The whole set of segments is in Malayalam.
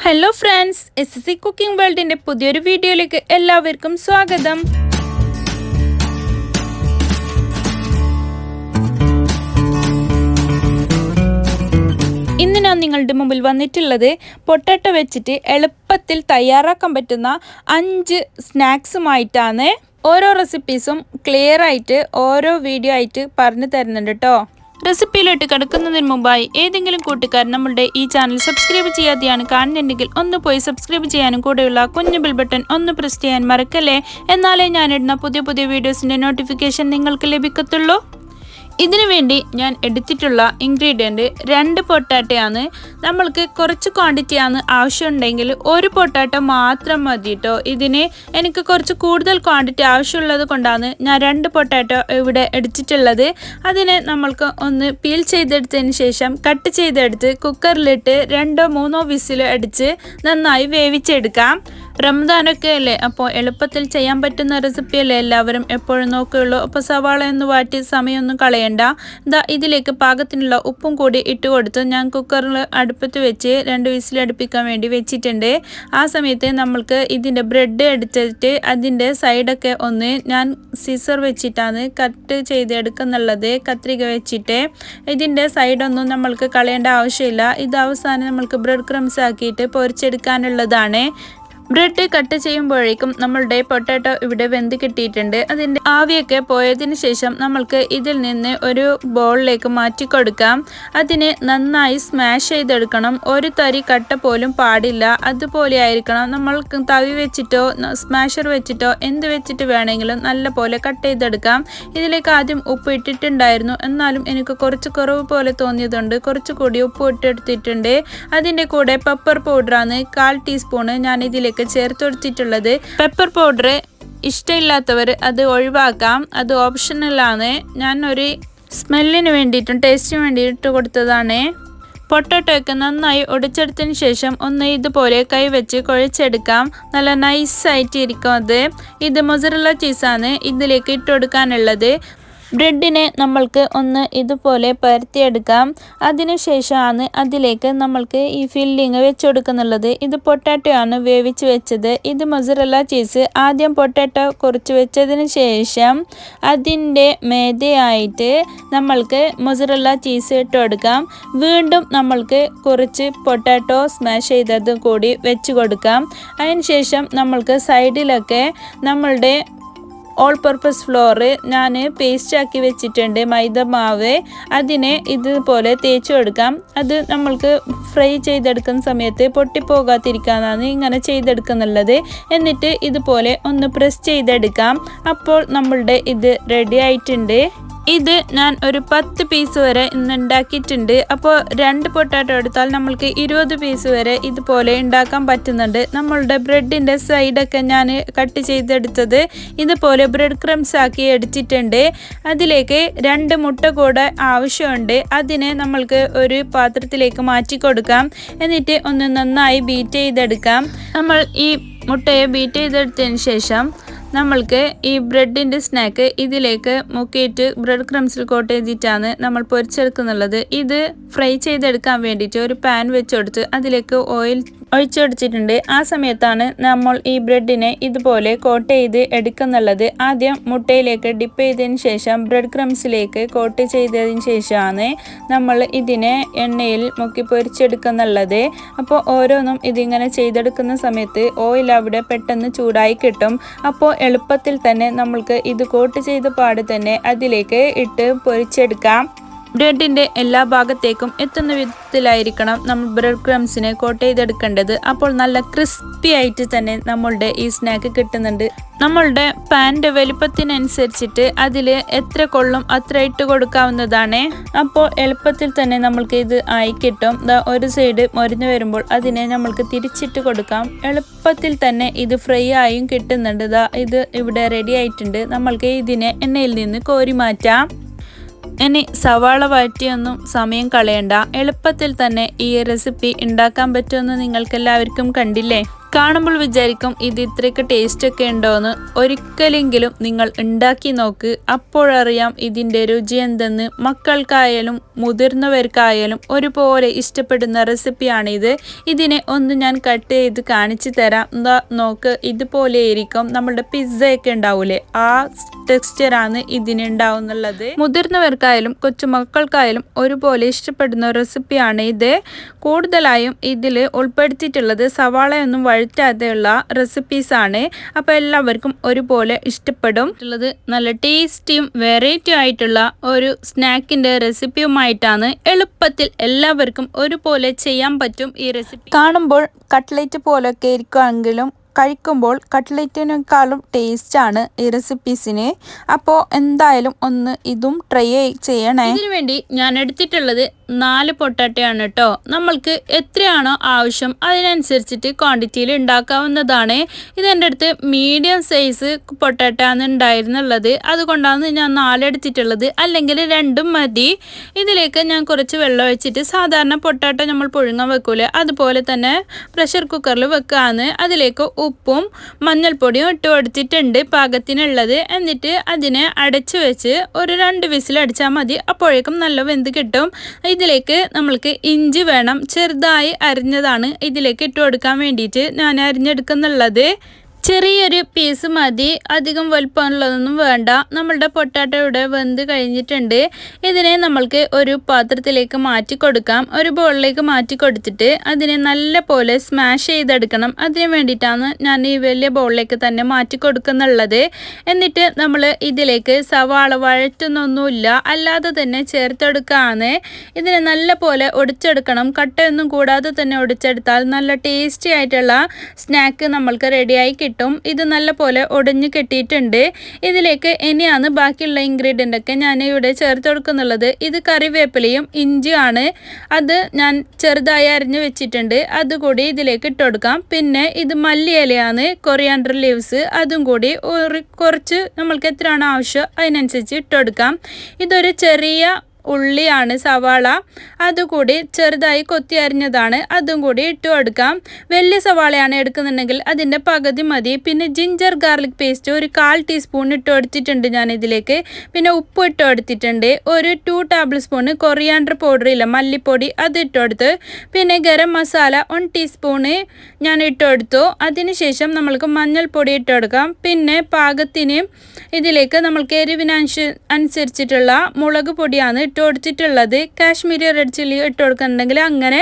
ഹലോ ഫ്രണ്ട്സ്, SSC കുക്കിംഗ് വേൾഡിൻ്റെ പുതിയൊരു വീഡിയോയിലേക്ക് എല്ലാവർക്കും സ്വാഗതം. ഇന്ന് ഞാൻ നിങ്ങളുടെ മുമ്പിൽ വന്നിട്ടുള്ളത് പൊട്ടാറ്റോ വെച്ചിട്ട് എളുപ്പത്തിൽ തയ്യാറാക്കാൻ പറ്റുന്ന 5 സ്നാക്സുമായിട്ടാണ്. ഓരോ റെസിപ്പീസും ക്ലിയർ ആയിട്ട് ഓരോ വീഡിയോ ആയിട്ട് പറഞ്ഞു തരുന്നുണ്ട് കേട്ടോ. റെസിപ്പിയിലോട്ട് കിടക്കുന്നതിന് മുമ്പായി ഏതെങ്കിലും കൂട്ടുകാർ നമ്മളുടെ ഈ ചാനൽ സബ്സ്ക്രൈബ് ചെയ്യാതെയാണ് കാണുന്നുണ്ടെങ്കിൽ ഒന്ന് പോയി സബ്സ്ക്രൈബ് ചെയ്യാനും കൂടെയുള്ള കുഞ്ഞു ബെൽ ബട്ടൺ ഒന്ന് പ്രസ് ചെയ്യാൻ മറക്കല്ലേ. എന്നാലേ ഞാനിടുന്ന പുതിയ വീഡിയോസിൻ്റെ നോട്ടിഫിക്കേഷൻ നിങ്ങൾക്ക് ലഭിക്കത്തുള്ളൂ. ഇതിനു വേണ്ടി ഞാൻ എടുത്തിട്ടുള്ള ഇൻഗ്രീഡിയൻറ്റ് 2 പൊട്ടാറ്റയാണ്. നമ്മൾക്ക് കുറച്ച് ക്വാണ്ടിറ്റിയാണ് ആവശ്യമുണ്ടെങ്കിൽ ഒരു പൊട്ടാറ്റോ മാത്രം മതി കേട്ടോ. ഇതിന് എനിക്ക് കുറച്ച് കൂടുതൽ ക്വാണ്ടിറ്റി ആവശ്യമുള്ളത് കൊണ്ടാണ് ഞാൻ 2 പൊട്ടാറ്റോ ഇവിടെ എടുത്തിട്ടുള്ളത്. അതിനെ നമ്മൾക്ക് ഒന്ന് പീൽ ചെയ്തെടുത്തതിന് ശേഷം കട്ട് ചെയ്തെടുത്ത് കുക്കറിലിട്ട് 2-3 വിസിൽ അടിച്ച് നന്നായി വേവിച്ചെടുക്കാം. റംദാനൊക്കെ അല്ലേ, അപ്പോൾ എളുപ്പത്തിൽ ചെയ്യാൻ പറ്റുന്ന റെസിപ്പിയല്ലേ എല്ലാവരും എപ്പോഴും നോക്കുകയുള്ളൂ. അപ്പോൾ സവാള ഒന്ന് വാട്ടി സമയമൊന്നും കളയണ്ട. ഇതിലേക്ക് പാകത്തിനുള്ള ഉപ്പും കൂടി ഇട്ട് കൊടുത്ത് ഞാൻ കുക്കറിൽ അടുപ്പത്ത് വെച്ച് 2 വിസിൽ അടുപ്പിക്കാൻ വേണ്ടി വെച്ചിട്ടുണ്ട്. ആ സമയത്ത് നമ്മൾക്ക് ഇതിൻ്റെ ബ്രെഡ് എടുത്തിട്ട് അതിൻ്റെ സൈഡൊക്കെ ഒന്ന് ഞാൻ സിസർ വെച്ചിട്ടാണ് കട്ട് ചെയ്തെടുക്കുന്നുള്ളത്, കത്രിക വെച്ചിട്ട്. ഇതിൻ്റെ സൈഡൊന്നും നമ്മൾക്ക് കളയേണ്ട ആവശ്യമില്ല. ഇത് അവസാനം നമ്മൾക്ക് ബ്രെഡ് ക്രംസ് ആക്കിയിട്ട് പൊരിച്ചെടുക്കാനുള്ളതാണ്. ബ്രെഡ് കട്ട് ചെയ്യുമ്പോഴേക്കും നമ്മളുടെ പൊട്ടാറ്റോ ഇവിടെ വെന്ത് കിട്ടിയിട്ടുണ്ട്. അതിൻ്റെ ആവിയൊക്കെ പോയതിന് ശേഷം നമ്മൾക്ക് ഇതിൽ നിന്ന് ഒരു ബൗളിലേക്ക് മാറ്റി കൊടുക്കാം. അതിനെ നന്നായി സ്മാഷ് ചെയ്തെടുക്കണം. ഒരു തരി കട്ട പോലും പാടില്ല. അതുപോലെ ആയിരിക്കണം. നമ്മൾ തവി വെച്ചിട്ടോ സ്മാഷർ വെച്ചിട്ടോ എന്ത് വെച്ചിട്ട് വേണമെങ്കിലും നല്ല പോലെ കട്ട് ചെയ്തെടുക്കാം. ഇതിലേക്ക് ആദ്യം ഉപ്പ് ഇട്ടിട്ടുണ്ടായിരുന്നു, എന്നാലും എനിക്ക് കുറച്ച് കുറവ് പോലെ തോന്നിയതുകൊണ്ട് കുറച്ചുകൂടി ഉപ്പ് ഇട്ടെടുത്തിട്ടുണ്ട്. അതിൻ്റെ കൂടെ പെപ്പർ പൗഡറാണ് 1/4 ടീസ്പൂണ് ഞാൻ ഇതിലേക്ക് ചേർത്ത് കൊടുത്തിട്ടുള്ളത്. പെപ്പർ പൗഡർ ഇഷ്ടമില്ലാത്തവർ അത് ഒഴിവാക്കാം, അത് ഓപ്ഷണലാണ്. ഞാൻ ഒരു സ്മെല്ലിന് വേണ്ടിയിട്ടും ടേസ്റ്റിന് വേണ്ടിയിട്ട് കൊടുത്തതാണ്. പൊട്ടാറ്റോയൊക്കെ നന്നായി ഒടിച്ചെടുത്തതിന് ശേഷം ഒന്ന് ഇതുപോലെ കൈവച്ച് കുഴച്ചെടുക്കാം. നല്ല നൈസായിട്ട് ഇരിക്കും. ഇത് മൊസറല്ല ചീസാണ് ഇതിലേക്ക് ഇട്ട് കൊടുക്കാനുള്ളത്. ബ്രെഡിനെ നമ്മൾക്ക് ഒന്ന് ഇതുപോലെ പരത്തിയെടുക്കാം. അതിനുശേഷമാണ് അതിലേക്ക് നമ്മൾക്ക് ഈ ഫില്ലിങ് വെച്ച് കൊടുക്കുന്നുള്ളത്. ഇത് പൊട്ടാറ്റോ ആണ് വേവിച്ച് വെച്ചത്. ഇത് മൊസറല്ല ചീസ് ആദ്യം പൊട്ടാറ്റോ കുറച്ച് വെച്ചതിന് ശേഷം അതിൻ്റെ മേതയായിട്ട് നമ്മൾക്ക് മൊസറല്ല ചീസ് ഇട്ട് കൊടുക്കാം. വീണ്ടും നമ്മൾക്ക് കുറച്ച് പൊട്ടാറ്റോ സ്മാഷ് ചെയ്തത് കൂടി വെച്ച് കൊടുക്കാം. അതിനുശേഷം നമ്മൾക്ക് സൈഡിലൊക്കെ നമ്മളുടെ ഓൾ പർപ്പസ് ഫ്ലോർ ഞാൻ പേസ്റ്റ് ആക്കി വെച്ചിട്ടുണ്ട്, മൈദ മാവ്. അതിനെ ഇതുപോലെ തേച്ച് കൊടുക്കാം. അത് നമ്മൾക്ക് ഫ്രൈ ചെയ്തെടുക്കുന്ന സമയത്ത് പൊട്ടിപ്പോകാതിരിക്കാനാണ് ഇങ്ങനെ ചെയ്തെടുക്കുന്നുള്ളത്. എന്നിട്ട് ഇതുപോലെ ഒന്ന് പ്രസ് ചെയ്തെടുക്കാം. അപ്പോൾ നമ്മളുടെ ഇത് റെഡി ആയിട്ടുണ്ട്. ഇത് ഞാൻ ഒരു 10 പീസ് വരെ ഇന്ന് ഉണ്ടാക്കിയിട്ടുണ്ട്. അപ്പോൾ 2 പൊട്ടാറ്റോ എടുത്താൽ നമ്മൾക്ക് 20 പീസ് വരെ ഇതുപോലെ ഉണ്ടാക്കാൻ പറ്റുന്നുണ്ട്. നമ്മളുടെ ബ്രെഡിൻ്റെ സൈഡൊക്കെ ഞാൻ കട്ട് ചെയ്തെടുത്തത് ഇതുപോലെ ബ്രെഡ് ക്രംസ് ആക്കി എടുത്തിട്ടുണ്ട്. അതിലേക്ക് 2 മുട്ട കൂടെ ആവശ്യമുണ്ട്. അതിനെ നമ്മൾക്ക് ഒരു പാത്രത്തിലേക്ക് മാറ്റി കൊടുക്കാം. എന്നിട്ട് ഒന്ന് നന്നായി ബീറ്റ് ചെയ്തെടുക്കാം. നമ്മൾ ഈ മുട്ടയെ ബീറ്റ് ചെയ്തെടുത്തതിന് ശേഷം നമ്മൾക്ക് ഈ ബ്രെഡിൻ്റെ സ്നാക്ക് ഇതിലേക്ക് മുക്കിയിട്ട് ബ്രെഡ് ക്രംസിൽ കോട്ട് ചെയ്തിട്ടാണ് നമ്മൾ പൊരിച്ചെടുക്കുന്നുള്ളത്. ഇത് ഫ്രൈ ചെയ്തെടുക്കാൻ വേണ്ടിയിട്ട് ഒരു പാൻ വെച്ച് കൊടുത്ത് അതിലേക്ക് ഓയിൽ ഒഴിച്ചെടുത്തിട്ടുണ്ട്. ആ സമയത്താണ് നമ്മൾ ഈ ബ്രെഡിനെ ഇതുപോലെ കോട്ട് ചെയ്ത് എടുക്കുന്നുള്ളത്. ആദ്യം മുട്ടയിലേക്ക് ഡിപ്പ് ചെയ്തതിന് ശേഷം ബ്രെഡ് ക്രംസിലേക്ക് കോട്ട് ചെയ്തതിന് ശേഷമാണ് നമ്മൾ ഇതിനെ എണ്ണയിൽ മുക്കി പൊരിച്ചെടുക്കുന്നുള്ളത്. അപ്പോൾ ഓരോന്നും ഇതിങ്ങനെ ചെയ്തെടുക്കുന്ന സമയത്ത് ഓയിൽ അവിടെ പെട്ടെന്ന് ചൂടായി കിട്ടും. അപ്പോൾ എളുപ്പത്തിൽ തന്നെ നമ്മൾക്ക് ഇത് കോട്ട് ചെയ്ത പാട് തന്നെ അതിലേക്ക് ഇട്ട് പൊരിച്ചെടുക്കാം. ബ്രെഡിൻ്റെ എല്ലാ ഭാഗത്തേക്കും എത്തുന്ന വിധത്തിലായിരിക്കണം നമ്മൾ ബ്രെഡ് ക്രംസിനെ കോട്ട് ചെയ്തെടുക്കേണ്ടത്. അപ്പോൾ നല്ല ക്രിസ്പി ആയിട്ട് തന്നെ നമ്മളുടെ ഈ സ്നാക്ക് കിട്ടുന്നുണ്ട്. നമ്മളുടെ പാൻ്റെ വലുപ്പത്തിനനുസരിച്ചിട്ട് അതിൽ എത്ര കൊള്ളും അത്ര ഇട്ട് കൊടുക്കാവുന്നതാണ്. അപ്പോൾ എളുപ്പത്തിൽ തന്നെ നമ്മൾക്ക് ഇത് ആയി കിട്ടും. ഒരു സൈഡ് മൊരിഞ്ഞു വരുമ്പോൾ അതിനെ നമ്മൾക്ക് തിരിച്ചിട്ട് കൊടുക്കാം. എളുപ്പത്തിൽ തന്നെ ഇത് ഫ്രൈ ആയും കിട്ടുന്നുണ്ട്. ഇത് ഇവിടെ റെഡി ആയിട്ടുണ്ട്. നമ്മൾക്ക് ഇതിനെ എണ്ണയിൽ നിന്ന് കോരി മാറ്റാം. ഇനി സവാള വഴറ്റിയൊന്നും സമയം കളയണ്ട. എളുപ്പത്തിൽ തന്നെ ഈ റെസിപ്പി ഉണ്ടാക്കാൻ പറ്റുമെന്ന് നിങ്ങൾക്കെല്ലാവർക്കും കണ്ടില്ലേ. കാണുമ്പോൾ വിചാരിക്കും ഇത് ഇത്രയ്ക്ക് ടേസ്റ്റൊക്കെ ഉണ്ടോയെന്ന്. ഒരിക്കലെങ്കിലും നിങ്ങൾ ഉണ്ടാക്കി നോക്ക്, അപ്പോഴറിയാം ഇതിൻ്റെ രുചി എന്തെന്ന്. മക്കൾക്കായാലും മുതിർന്നവർക്കായാലും ഒരുപോലെ ഇഷ്ടപ്പെടുന്ന റെസിപ്പിയാണിത്. ഇതിനെ ഒന്ന് ഞാൻ കട്ട് ചെയ്ത് കാണിച്ചു തരാം. എന്താ നോക്ക്, ഇതുപോലെ ആയിരിക്കും നമ്മളുടെ പിസ്സയൊക്കെ ഉണ്ടാവൂലേ, ആ ടെക്സ്ചറാണ് ഇതിനുണ്ടാവുന്നുള്ളത്. മുതിർന്നവർക്കായാലും കൊച്ചുമക്കൾക്കായാലും ഒരുപോലെ ഇഷ്ടപ്പെടുന്ന റെസിപ്പിയാണ് ഇത്. കൂടുതലായും ഇതിൽ ഉൾപ്പെടുത്തിയിട്ടുള്ളത് സവാളയൊന്നും വഴറ്റാതെയുള്ള റെസിപ്പീസാണ്. അപ്പോൾ എല്ലാവർക്കും ഒരുപോലെ ഇഷ്ടപ്പെടും. നല്ല ടേസ്റ്റിയും വെറൈറ്റി ആയിട്ടുള്ള ഒരു സ്നാക്കിൻ്റെ റെസിപ്പിയുമായിട്ടാണ്. എളുപ്പത്തിൽ എല്ലാവർക്കും ഒരുപോലെ ചെയ്യാൻ പറ്റും ഈ റെസിപ്പി. കാണുമ്പോൾ കട്ട്ലേറ്റ് പോലൊക്കെ ഇരിക്കുമെങ്കിലും കഴിക്കുമ്പോൾ കട്ട്ലേറ്റിനേക്കാളും ടേസ്റ്റാണ് ഈ റെസിപ്പീസിന്. അപ്പോൾ എന്തായാലും ഒന്ന് ഇതും ട്രൈ ചെയ്യണേ. ഇതിനു വേണ്ടി ഞാൻ എടുത്തിട്ടുള്ളത് 4 പൊട്ടാറ്റയാണ് കേട്ടോ. നമ്മൾക്ക് എത്രയാണോ ആവശ്യം അതിനനുസരിച്ചിട്ട് ക്വാണ്ടിറ്റിയിൽ ഉണ്ടാക്കാവുന്നതാണ്. ഇതെൻ്റെ അടുത്ത് മീഡിയം സൈസ് പൊട്ടാറ്റയാണ് ഉണ്ടായിരുന്നുള്ളത്, അതുകൊണ്ടാണ് ഞാൻ 4 എടുത്തിട്ടുള്ളത്. അല്ലെങ്കിൽ 2 മതി. ഇതിലേക്ക് ഞാൻ കുറച്ച് വെള്ളം ഒഴിച്ചിട്ട് സാധാരണ പൊട്ടാറ്റോ നമ്മൾ പുഴുങ്ങാൻ വെക്കൂലേ, അതുപോലെ തന്നെ പ്രഷർ കുക്കറിൽ വെക്കാന്ന്. അതിലേക്ക് ഉപ്പും മഞ്ഞൾപ്പൊടിയും ഇട്ട് കൊടുത്തിട്ടുണ്ട് പാകത്തിനുള്ളത്. എന്നിട്ട് അതിനെ അടച്ചു വെച്ച് ഒരു 2 വിസിൽ അടിച്ചാൽ മതി. അപ്പോഴേക്കും നല്ല വെന്ത് കിട്ടും. ഇതിലേക്ക് നമ്മൾക്ക് ഇഞ്ചി വേണം, ചെറുതായി അരിഞ്ഞതാണ് ഇതിലേക്ക് ഇട്ട് കൊടുക്കാൻ വേണ്ടിയിട്ട് ഞാൻ അരിഞ്ഞെടുക്കുന്നുള്ളത്. ചെറിയൊരു പീസ് മതി, അധികം വലുപ്പമുള്ളതൊന്നും വേണ്ട. നമ്മളുടെ പൊട്ടാറ്റോ ഇവിടെ വെന്ത് കഴിഞ്ഞിട്ടുണ്ട്. ഇതിനെ നമ്മൾക്ക് ഒരു പാത്രത്തിലേക്ക് മാറ്റി കൊടുക്കാം. ഒരു ബൗളിലേക്ക് മാറ്റി കൊടുത്തിട്ട് അതിനെ നല്ല പോലെ സ്മാഷ് ചെയ്തെടുക്കണം. അതിന് വേണ്ടിയിട്ടാണ് ഞാൻ ഈ വലിയ ബൗളിലേക്ക് തന്നെ മാറ്റി കൊടുക്കുന്നുള്ളത്. എന്നിട്ട് നമ്മൾ ഇതിലേക്ക് സവാള വഴറ്റുന്നൊന്നുമില്ല, അല്ലാതെ തന്നെ ചേർത്തെടുക്കുകയാണ്. ഇതിനെ നല്ല പോലെ ഒടിച്ചെടുക്കണം. കട്ടയൊന്നും കൂടാതെ തന്നെ ഒടിച്ചെടുത്താൽ നല്ല ടേസ്റ്റി ആയിട്ടുള്ള സ്നാക്ക് നമ്മൾക്ക് റെഡിയായി കിട്ടും. ഇത് നല്ല പോലെ ഒടിഞ്ഞ് കെട്ടിയിട്ടുണ്ട്. ഇതിലേക്ക് ഇനിയാണ് ബാക്കിയുള്ള ഇൻഗ്രീഡിയൻ്റ് ഒക്കെ ഞാൻ ഇവിടെ ചേർത്ത് കൊടുക്കുന്നുള്ളത്. ഇത് കറിവേപ്പിലയും ഇഞ്ചിയാണ്, അത് ഞാൻ ചെറുതായി അരിഞ്ഞ് വെച്ചിട്ടുണ്ട്, അതുകൂടി ഇതിലേക്ക് ഇട്ട് കൊടുക്കാം. പിന്നെ ഇത് മല്ലിയിലയാണ്, കൊറിയാൻഡർ ലീവ്സ്, അതും കൂടി കുറച്ച് നമ്മൾക്ക് എത്രയാണോ ആവശ്യം അതിനനുസരിച്ച് ഇട്ട് കൊടുക്കാം. ഇതൊരു ചെറിയ ഉള്ളിയാണ്, സവാള, അതുകൂടി ചെറുതായി കൊത്തി അരിഞ്ഞതാണ്, അതും കൂടി ഇട്ട് കൊടുക്കാം. വലിയ സവാളയാണ് എടുക്കുന്നുണ്ടെങ്കിൽ അതിൻ്റെ പകുതി മതി. പിന്നെ ജിഞ്ചർ ഗാർലിക് പേസ്റ്റ് ഒരു 1/4 ടീസ്പൂൺ ഇട്ട് കൊടുത്തിട്ടുണ്ട് ഞാൻ ഇതിലേക്ക്. പിന്നെ ഉപ്പ് ഇട്ട് കൊടുത്തിട്ടുണ്ട്. ഒരു 2 ടേബിൾ സ്പൂൺ കൊറിയാൻഡർ പൗഡർ ഇല്ല, മല്ലിപ്പൊടി, അത് ഇട്ട് കൊടുത്ത്. പിന്നെ ഗരം മസാല 1 ടീസ്പൂണ് ഞാൻ ഇട്ട് കൊടുത്തു. അതിനുശേഷം നമ്മൾക്ക് മഞ്ഞൾപ്പൊടി ഇട്ട് കൊടുക്കാം. പിന്നെ പാകത്തിന് ഇതിലേക്ക് നമ്മൾക്ക് എരിവിനനുസരിച്ചിട്ടുള്ള മുളക് പൊടിയാണ് ഇട്ട് കൊടുത്തിട്ടുള്ളത്. കാശ്മീരി റെഡ് ചില്ലി ഇട്ട് കൊടുക്കുന്നുണ്ടെങ്കിൽ അങ്ങനെ,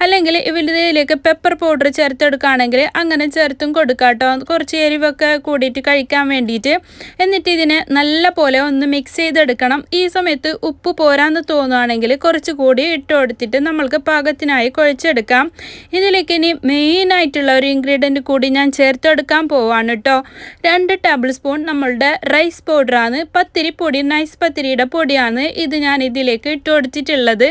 അല്ലെങ്കിൽ ഇതിലേക്ക് പെപ്പർ പൗഡർ ചേർത്തെടുക്കുകയാണെങ്കിൽ അങ്ങനെ ചേർത്തും കൊടുക്കാം കേട്ടോ, കുറച്ച് എരിവൊക്കെ കൂടിയിട്ട് കഴിക്കാൻ വേണ്ടിയിട്ട്. എന്നിട്ട് ഇതിനെ നല്ല പോലെ ഒന്ന് മിക്സ് ചെയ്തെടുക്കണം. ഈ സമയത്ത് ഉപ്പ് പോരാന്ന് തോന്നുകയാണെങ്കിൽ കുറച്ച് കൂടി ഇട്ട് കൊടുത്തിട്ട് നമ്മൾക്ക് പാകത്തിനായി കുഴച്ചെടുക്കാം. ഇതിലേക്ക് ഇനി മെയിനായിട്ടുള്ള ഒരു ഇൻഗ്രീഡിയൻറ്റ് കൂടി ഞാൻ ചേർത്തെടുക്കാൻ പോവാണ് കേട്ടോ. 2 ടേബിൾ സ്പൂൺ നമ്മളുടെ റൈസ് പൗഡറാണ്, പത്തിരിപ്പൊടി, നൈസ് പത്തിരിയുടെ പൊടിയാണ് ഇത് ഞാൻ ഇതിലേക്ക് ഇട്ട് കൊടുത്തിട്ടുള്ളത്.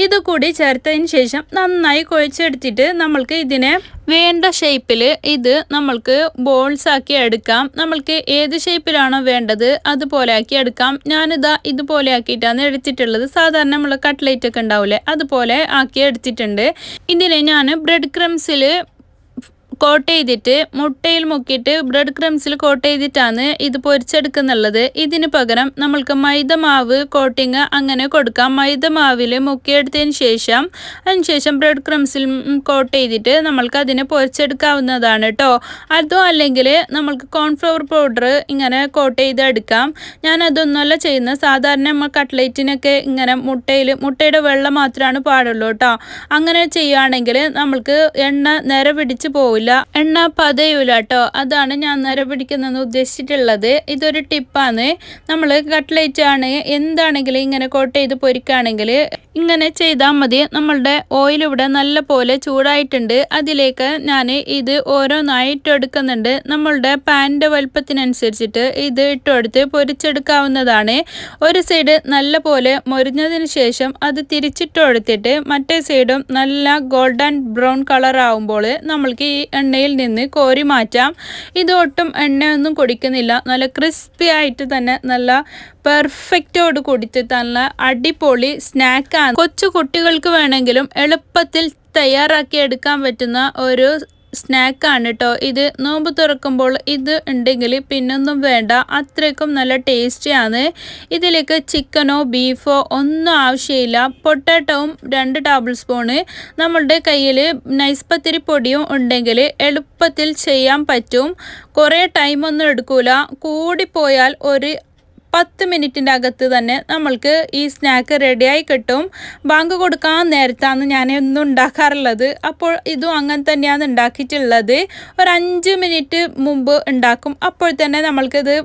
ഇതുകൂടി ചേർത്തതിന് ശേഷം നന്നായി കുഴച്ചെടുത്തിട്ട് നമ്മൾക്ക് ഇതിനെ വേണ്ട ഷേപ്പിൽ ഇത് നമ്മൾക്ക് ബോൾസ് ആക്കി എടുക്കാം. നമ്മൾക്ക് ഏത് ഷേപ്പിലാണോ വേണ്ടത് അതുപോലെ ആക്കി എടുക്കാം. ഞാനിതാ ഇതുപോലെ ആക്കിയിട്ടാണ് എടുത്തിട്ടുള്ളത്. സാധാരണ നമ്മൾ കട്ട്ലേറ്റ് ഒക്കെ ഉണ്ടാവില്ലേ, അതുപോലെ ആക്കി എടുത്തിട്ടുണ്ട്. ഇതിനെ ഞാൻ ബ്രെഡ് ക്രംസിൽ കോട്ട് ചെയ്തിട്ട് മുട്ടയിൽ മുക്കിയിട്ട് ബ്രെഡ് ക്രംസിൽ കോട്ട് ചെയ്തിട്ടാണ് ഇത് പൊരിച്ചെടുക്കുന്നുള്ളത്. ഇതിന് പകരം നമ്മൾക്ക് മൈദ മാവ് കോട്ടിങ് അങ്ങനെ കൊടുക്കാം. മൈദ മാവിൽ മുക്കിയെടുത്തതിന് ശേഷം അതിനുശേഷം ബ്രെഡ് ക്രംസിൽ കോട്ട് ചെയ്തിട്ട് നമ്മൾക്ക് അതിനെ പൊരിച്ചെടുക്കാവുന്നതാണ് കേട്ടോ. അതും അല്ലെങ്കിൽ നമ്മൾക്ക് കോൺഫ്ലവർ പൗഡർ ഇങ്ങനെ കോട്ട് ചെയ്തെടുക്കാം. ഞാൻ അതൊന്നുമല്ല ചെയ്യുന്നത്. സാധാരണ നമ്മൾ കട്ട്ലേറ്റിനൊക്കെ ഇങ്ങനെ മുട്ടയുടെ വെള്ളം മാത്രമാണ് പാടുള്ളൂ കേട്ടോ. അങ്ങനെ ചെയ്യുകയാണെങ്കിൽ നമ്മൾക്ക് എണ്ണ നിര പിടിച്ച് പോവില്ല, എണ്ണ പതയൂല കേട്ടോ. അതാണ് ഞാൻ നിര പിടിക്കുന്നതെന്ന് ഉദ്ദേശിച്ചിട്ടുള്ളത്. ഇതൊരു ടിപ്പാണ്. നമ്മൾ കട്ട്ലേറ്റ് ആണ് എന്താണെങ്കിലും ഇങ്ങനെ കോട്ട് ചെയ്ത് പൊരിക്കുകയാണെങ്കിൽ ഇങ്ങനെ ചെയ്താൽ മതി. നമ്മളുടെ ഓയിൽ ഇവിടെ നല്ല പോലെ ചൂടായിട്ടുണ്ട്. അതിലേക്ക് ഞാൻ ഇത് ഓരോന്നായി ഇട്ടെടുക്കുന്നുണ്ട്. നമ്മളുടെ പാനിൻ്റെ വലുപ്പത്തിനനുസരിച്ചിട്ട് ഇത് ഇട്ടെടുത്ത് പൊരിച്ചെടുക്കാവുന്നതാണ്. ഒരു സൈഡ് നല്ല പോലെ മൊരിഞ്ഞതിന് ശേഷം അത് തിരിച്ചിട്ട് കൊടുത്തിട്ട് മറ്റേ സൈഡും നല്ല ഗോൾഡൻ ബ്രൗൺ കളർ ആവുമ്പോൾ നമ്മൾക്ക് ഈ എണ്ണയിൽ നിന്ന് കോരി മാറ്റാം. ഇത് ഒട്ടും എണ്ണയൊന്നും കുടിക്കുന്നില്ല, നല്ല ക്രിസ്പി ആയിട്ട് തന്നെ നല്ല പെർഫെക്റ്റോട് കൂടിയിട്ട് നല്ല അടിപൊളി സ്നാക്കാണ്. കൊച്ചു കുട്ടികൾക്ക് വേണമെങ്കിലും എളുപ്പത്തിൽ തയ്യാറാക്കി എടുക്കാൻ പറ്റുന്ന ഒരു സ്നാക്കാണ് കേട്ടോ. ഇത് നോമ്പ് തുറക്കുമ്പോൾ ഇത് ഉണ്ടെങ്കിൽ പിന്നൊന്നും വേണ്ട, അത്രയ്ക്കും നല്ല ടേസ്റ്റിയാണ്. ഇതിലേക്ക് ചിക്കനോ ബീഫോ ഒന്നും ആവശ്യമില്ല. പൊട്ടാറ്റോവും 2 ടേബിൾ സ്പൂണ്, നമ്മളുടെ കയ്യിൽ നൈസ് പത്തിരി പൊടിയും ഉണ്ടെങ്കിൽ എളുപ്പത്തിൽ ചെയ്യാൻ പറ്റും. കുറേ ടൈമൊന്നും എടുക്കൂല. കൂടിപ്പോയാൽ ഒരു 10 മിനിറ്റിൻ്റെ അകത്ത് തന്നെ നമ്മൾക്ക് ഈ സ്നാക്ക് റെഡിയായി കിട്ടും. ബാങ്ക് കൊടുക്കാൻ നേരത്താണ് ഞാൻ ഒന്നും ഉണ്ടാക്കാറുള്ളത്. അപ്പോൾ ഇതും അങ്ങനെ തന്നെയാണ് ഉണ്ടാക്കിയിട്ടുള്ളത്. ഒരു 5 മിനിറ്റ് മുമ്പ് ഉണ്ടാക്കും. അപ്പോൾ തന്നെ നമ്മൾക്കിത്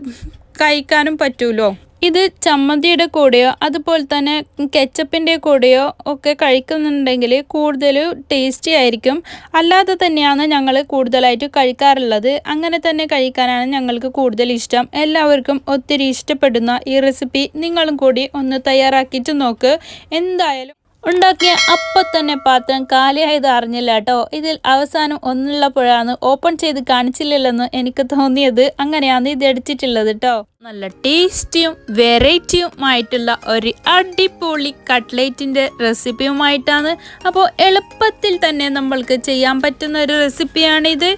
കഴിക്കാനും പറ്റുമല്ലോ. ഇത് ചമ്മന്തിയുടെ കൂടെയോ അതുപോലെ തന്നെ കെച്ചപ്പിൻ്റെ കൂടെയോ ഒക്കെ കഴിക്കുന്നുണ്ടെങ്കിൽ കൂടുതൽ ടേസ്റ്റി ആയിരിക്കും. അല്ലാതെ തന്നെയാണ് ഞങ്ങൾ കൂടുതലായിട്ട് കഴിക്കാറുള്ളത്. അങ്ങനെ തന്നെ കഴിക്കാനാണ് ഞങ്ങൾക്ക് കൂടുതൽ ഇഷ്ടം. എല്ലാവർക്കും ഒത്തിരി ഇഷ്ടപ്പെടുന്ന ഈ റെസിപ്പി നിങ്ങളും കൂടി ഒന്ന് തയ്യാറാക്കിയിട്ട് നോക്ക്. എന്തായാലും ഉണ്ടാക്കിയ അപ്പം തന്നെ പാത്രം കാലിയായത് അറിഞ്ഞില്ല കേട്ടോ. ഇതിൽ അവസാനം ഒന്നുള്ളപ്പോഴാണ് ഓപ്പൺ ചെയ്ത് കാണിച്ചില്ലല്ലെന്ന് എനിക്ക് തോന്നിയത്. അങ്ങനെയാണ് ഇത് എടുത്തിട്ടുള്ളത് കേട്ടോ. നല്ല ടേസ്റ്റിയും വെറൈറ്റിയുമായിട്ടുള്ള ഒരു അടിപൊളി കട്ട്ലേറ്റിൻ്റെ റെസിപ്പിയുമായിട്ടാണ്. അപ്പോൾ എളുപ്പത്തിൽ തന്നെ നമ്മൾക്ക് ചെയ്യാൻ പറ്റുന്ന ഒരു റെസിപ്പിയാണിത്.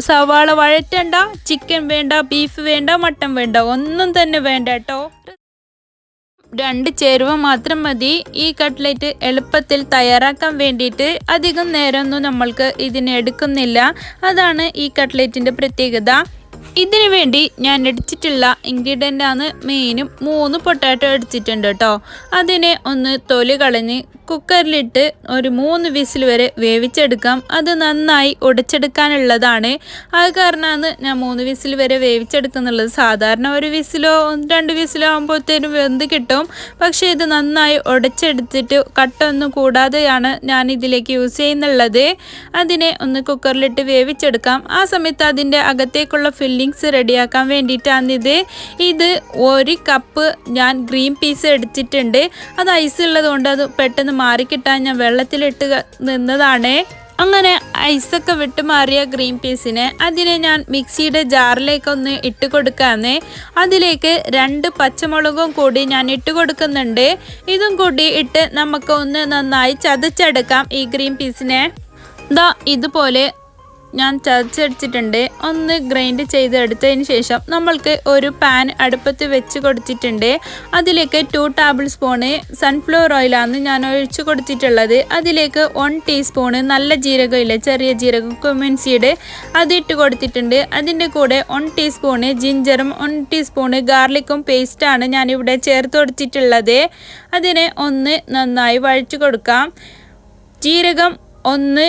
സവാള വഴറ്റണ്ട, ചിക്കൻ വേണ്ട, ബീഫ് വേണ്ട, മട്ടൻ വേണ്ട, ഒന്നും തന്നെ വേണ്ട കേട്ടോ. 2 ചേരുവ മാത്രം മതി ഈ കട്ട്ലേറ്റ് എളുപ്പത്തിൽ തയ്യാറാക്കാൻ വേണ്ടിയിട്ട്. അധികം നേരമൊന്നും നമ്മൾക്ക് ഇതിന് എടുക്കുന്നില്ല. അതാണ് ഈ കട്ട്ലേറ്റിൻ്റെ പ്രത്യേകത. ഇതിനു വേണ്ടി ഞാൻ എടുത്തിട്ടുള്ള ഇൻഗ്രീഡിയൻ്റാണ് മെയിനും. 3 പൊട്ടാറ്റോ എടുത്തിട്ടുണ്ട് കേട്ടോ. അതിനെ ഒന്ന് തൊലി കളഞ്ഞ് കുക്കറിലിട്ട് ഒരു 3 വിസിൽ വരെ വേവിച്ചെടുക്കാം. അത് നന്നായി ഉടച്ചെടുക്കാനുള്ളതാണ്. അത് കാരണമാണ് ഞാൻ 3 വിസിൽ വരെ വേവിച്ചെടുക്കുന്നുള്ളത്. സാധാരണ ഒരു വിസിലോ 2 വിസിലോ ആകുമ്പോഴത്തേനും വെന്ത് കിട്ടും. പക്ഷേ ഇത് നന്നായി ഉടച്ചെടുത്തിട്ട് കട്ടൊന്നും കൂടാതെയാണ് ഞാൻ ഇതിലേക്ക് യൂസ് ചെയ്യുന്നുള്ളത്. അതിനെ ഒന്ന് കുക്കറിലിട്ട് വേവിച്ചെടുക്കാം. ആ സമയത്ത് അതിൻ്റെ അകത്തേക്കുള്ള ഫില്ലിങ്സ് റെഡിയാക്കാൻ വേണ്ടിയിട്ടാണിത്. ഇത് 1 കപ്പ് ഞാൻ ഗ്രീൻ പീസ് എടുത്തിട്ടുണ്ട്. അത് ഐസ് ഉള്ളതുകൊണ്ട് അത് പെട്ടെന്ന് മാറിക്കിട്ടാൻ ഞാൻ വെള്ളത്തിലിട്ട് നിന്നതാണ്. അങ്ങനെ ഐസൊക്കെ വിട്ട് മാറിയ ഗ്രീൻ പീസിനെ അതിനെ ഞാൻ മിക്സിയുടെ ജാറിലേക്കൊന്ന് ഇട്ട് കൊടുക്കാമെന്ന്. അതിലേക്ക് 2 പച്ചമുളകും കൂടി ഞാൻ ഇട്ട് കൊടുക്കുന്നുണ്ട്. ഇതും കൂടി ഇട്ട് നമുക്ക് ഒന്ന് നന്നായി ചതച്ചെടുക്കാം. ഈ ഗ്രീൻ പീസിനെ ഇതുപോലെ ഞാൻ ചതച്ചെടുത്തിട്ടുണ്ട്. ഒന്ന് ഗ്രൈൻഡ് ചെയ്തെടുത്തതിന് ശേഷം നമ്മൾക്ക് ഒരു പാൻ അടുപ്പത്ത് വെച്ച് കൊടുത്തിട്ടുണ്ട്. അതിലേക്ക് 2 ടേബിൾ സ്പൂണ് സൺഫ്ലവർ ഓയിലാണ് ഞാൻ ഒഴിച്ചു കൊടുത്തിട്ടുള്ളത്. അതിലേക്ക് 1 ടീസ്പൂണ് നല്ല ജീരകമില്ല, ചെറിയ ജീരകം, കുമിൻ സീഡ്, അതിട്ട് കൊടുത്തിട്ടുണ്ട്. അതിൻ്റെ കൂടെ 1 ടീസ്പൂണ് ജിഞ്ചറും 1 ടീസ്പൂണ് ഗാർലിക്കും പേസ്റ്റാണ് ഞാനിവിടെ ചേർത്ത് കൊടുത്തിട്ടുള്ളത്. അതിനെ ഒന്ന് നന്നായി വഴച്ചു കൊടുക്കാം. ജീരകം ഒന്ന്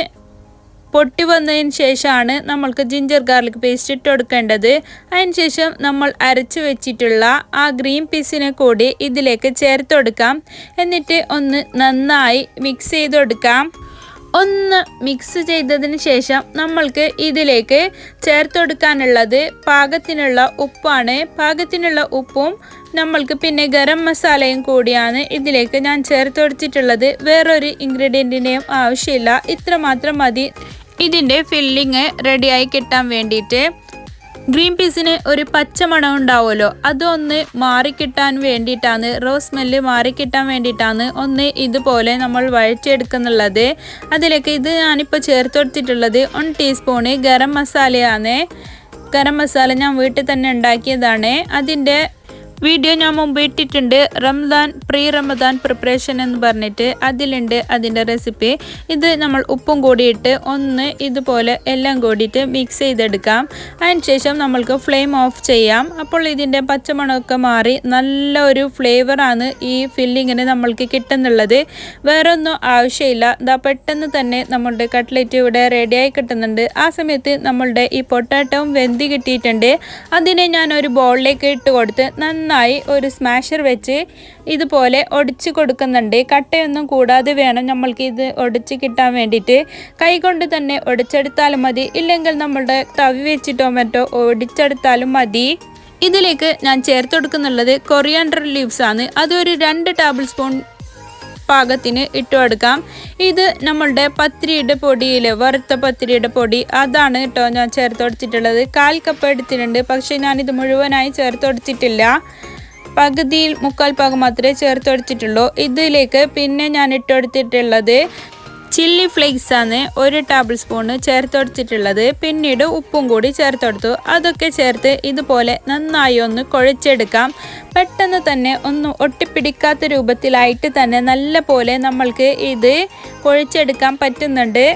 പൊട്ടി വന്നതിന് ശേഷമാണ് നമ്മൾക്ക് ജിഞ്ചർ ഗാർലിക് പേസ്റ്റ് ഇട്ട് കൊടുക്കേണ്ടത്. അതിനുശേഷം നമ്മൾ അരച്ച് വെച്ചിട്ടുള്ള ആ ഗ്രീൻ പീസിനെ കൂടി ഇതിലേക്ക് ചേർത്ത് കൊടുക്കാം. എന്നിട്ട് ഒന്ന് നന്നായി മിക്സ് ചെയ്ത് കൊടുക്കാം. ഒന്ന് മിക്സ് ചെയ്തതിന് ശേഷം നമ്മൾക്ക് ഇതിലേക്ക് ചേർത്ത് കൊടുക്കാനുള്ളത് പാകത്തിനുള്ള ഉപ്പാണ്. പാകത്തിനുള്ള ഉപ്പും നമ്മൾക്ക് പിന്നെ ഗരം മസാലയും കൂടിയാണ് ഇതിലേക്ക് ഞാൻ ചേർത്ത് കൊടുത്തിട്ടുള്ളത്. വേറൊരു ഇൻഗ്രീഡിയൻറ്റിൻ്റെയും ആവശ്യമില്ല. ഇത്ര മാത്രം മതി ഇതിൻ്റെ ഫില്ലിങ് റെഡിയായി കിട്ടാൻ വേണ്ടിയിട്ട്. ഗ്രീൻ പീസിന് ഒരു പച്ചമണം ഉണ്ടാവുമല്ലോ, അതൊന്ന് മാറിക്കിട്ടാൻ വേണ്ടിയിട്ടാണ്, റോസ് സ്മെല്ല് മാറിക്കിട്ടാൻ വേണ്ടിയിട്ടാണ് ഒന്ന് ഇതുപോലെ നമ്മൾ വഴറ്റിയെടുക്കുന്നുള്ളത്. അതിലേക്ക് ഇത് ഞാനിപ്പോൾ ചേർത്ത് കൊടുത്തിട്ടുള്ളത് 1 ടീസ്പൂണ് ഗരം മസാലയാണ്. ഗരം മസാല ഞാൻ വീട്ടിൽ തന്നെ ഉണ്ടാക്കിയതാണ്. അതിൻ്റെ വീഡിയോ ഞാൻ മുമ്പ് ഇട്ടിട്ടുണ്ട്. പ്രീ റമദാൻ പ്രിപ്പറേഷൻ എന്ന് പറഞ്ഞിട്ട് അതിലുണ്ട് അതിൻ്റെ റെസിപ്പി. ഇത് നമ്മൾ ഉപ്പും കൂടിയിട്ട് ഒന്ന് ഇതുപോലെ എല്ലാം കൂടിയിട്ട് മിക്സ് ചെയ്തെടുക്കാം. അതിനുശേഷം നമ്മൾക്ക് ഫ്ലെയിം ഓഫ് ചെയ്യാം. അപ്പോൾ ഇതിൻ്റെ പച്ചമണമൊക്കെ മാറി നല്ലൊരു ഫ്ലേവറാണ് ഈ ഫില്ലിങ്ങിന് നമ്മൾക്ക് കിട്ടുന്നുള്ളത്. വേറെ ഒന്നും ആവശ്യമില്ല. പെട്ടെന്ന് തന്നെ നമ്മളുടെ കട്ട്ലേറ്റ് ഇവിടെ റെഡിയായി കിട്ടുന്നുണ്ട്. ആ സമയത്ത് നമ്മളുടെ ഈ പൊട്ടാറ്റോവും വെന്ത് കിട്ടിയിട്ടുണ്ട്. അതിനെ ഞാൻ ഒരു ബൗളിലേക്ക് ഇട്ട് കൊടുത്ത് നന്നായി ഒരു സ്മാഷർ വെച്ച് ഇതുപോലെ ഒടിച്ച് കൊടുക്കുന്നുണ്ട്. കട്ടയൊന്നും കൂടാതെ വേണം നമ്മൾക്ക് ഇത് ഒടിച്ച് കിട്ടാൻ വേണ്ടിയിട്ട്. കൈകൊണ്ട് തന്നെ ഒടിച്ചെടുത്താലും മതി, ഇല്ലെങ്കിൽ നമ്മളുടെ തവി വെച്ചിട്ടോ മറ്റോ ഒടിച്ചെടുത്താലും മതി. ഇതിലേക്ക് ഞാൻ ചേർത്ത് കൊടുക്കുന്നുള്ളത് കൊറിയാണ്ടർ ലീവ്സ് ആണ്. അതൊരു 2 ടേബിൾ സ്പൂൺ പാകത്തിന് ഇട്ട് കൊടുക്കാം. ഇത് നമ്മളുടെ പത്തിരിയുടെ പൊടിയിൽ വറുത്ത പത്തിരിയുടെ പൊടി അതാണ് കേട്ടോ ഞാൻ ചേർത്ത് കൊടുത്തിട്ടുള്ളത്. 1/4 കപ്പ് എടുത്തിട്ടുണ്ട്. പക്ഷേ ഞാനിത് മുഴുവനായി ചേർത്ത് കൊടുത്തിട്ടില്ല. മുക്കാൽ ഭാഗം മാത്രമേ ചേർത്ത് കൊടുത്തിട്ടുള്ളൂ. ഇതിലേക്ക് പിന്നെ ഞാൻ ഇട്ട് കൊടുത്തിട്ടുള്ളത് ചില്ലി ഫ്ലേക്സ് ആണ് 1 ടേബിൾ സ്പൂൺ ചേർത്ത് കൊടുത്തിട്ടുള്ളത്. പിന്നീട് ഉപ്പും കൂടി ചേർത്ത് കൊടുത്തു. അതൊക്കെ ചേർത്ത് ഇതുപോലെ നന്നായി ഒന്ന് കുഴച്ചെടുക്കാം. പെട്ടെന്ന് തന്നെ ഒന്നും ഒട്ടിപ്പിടിക്കാത്ത രൂപത്തിലായിട്ട് തന്നെ നല്ല പോലെ നമ്മൾക്ക് ഇത് കുഴച്ചെടുക്കാൻ പറ്റുന്നുണ്ട്.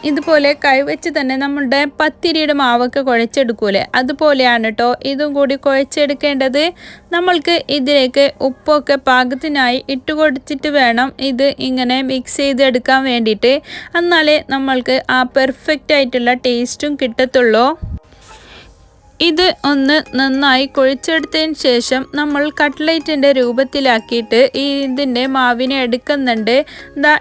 ഇതുപോലെ കൈവച്ച് തന്നെ നമ്മളുടെ പത്തിരിയുടെ മാവൊക്കെ കുഴച്ചെടുക്കൂലേ, അതുപോലെയാണ് കേട്ടോ ഇതും കൂടി കുഴച്ചെടുക്കേണ്ടത്. നമ്മൾക്ക് ഇതിലേക്ക് ഉപ്പൊക്കെ പാകത്തിനായി ഇട്ട് കൊടുത്തിട്ട് വേണം ഇത് ഇങ്ങനെ മിക്സ് ചെയ്തെടുക്കാൻ വേണ്ടിയിട്ട്. എന്നാലേ നമ്മൾക്ക് ആ പെർഫെക്റ്റ് ആയിട്ടുള്ള ടേസ്റ്റും കിട്ടത്തുള്ളൂ. ഇത് ഒന്ന് നന്നായി കുഴച്ചെടുത്തതിന് ശേഷം നമ്മൾ കട്ട്ലേറ്റിൻ്റെ രൂപത്തിലാക്കിയിട്ട് ഇതിൻ്റെ മാവിനെ എടുക്കുന്നുണ്ട്.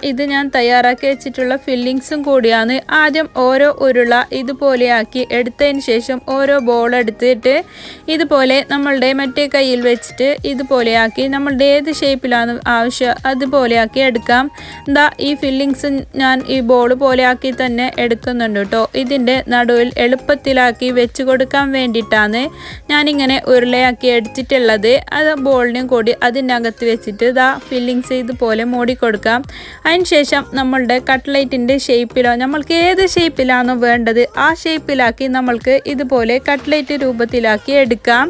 ഇത് ഞാൻ തയ്യാറാക്കി വെച്ചിട്ടുള്ള ഫില്ലിങ്സും കൂടിയാണ്. ആദ്യം ഓരോ ഉരുള ഇതുപോലെയാക്കി എടുത്തതിന് ശേഷം ഓരോ ബോൾ എടുത്തിട്ട് ഇതുപോലെ നമ്മളുടെ മറ്റേ കയ്യിൽ വെച്ചിട്ട് ഇതുപോലെയാക്കി നമ്മളുടെ ഏത് ഷേപ്പിലാണ് ആവശ്യം അതുപോലെയാക്കി എടുക്കാം. ഈ ഫില്ലിങ്സ് ഞാൻ ഈ ബോൾ പോലെയാക്കി തന്നെ എടുക്കുന്നുണ്ട് കേട്ടോ. ഇതിൻ്റെ നടുവിൽ എളുപ്പത്തിലാക്കി വെച്ച് കൊടുക്കാൻ വേണ്ടിയിട്ടാണ് ഞാനിങ്ങനെ ഉരുളയാക്കി എടുത്തിട്ടുള്ളത്. അത് ബോളിനും കൂടി അതിനകത്ത് വെച്ചിട്ട് ഫില്ലിങ്സ് ഇതുപോലെ മൂടി കൊടുക്കാം. അതിനുശേഷം നമ്മളുടെ കട്ട്ലേറ്റിൻ്റെ ഷേപ്പിലോ നമ്മൾക്ക് ഏത് ഷേപ്പിലാണോ വേണ്ടത് ആ ഷേപ്പിലാക്കി നമ്മൾക്ക് ഇതുപോലെ കട്ട്ലേറ്റ് രൂപത്തിലാക്കി എടുക്കാം.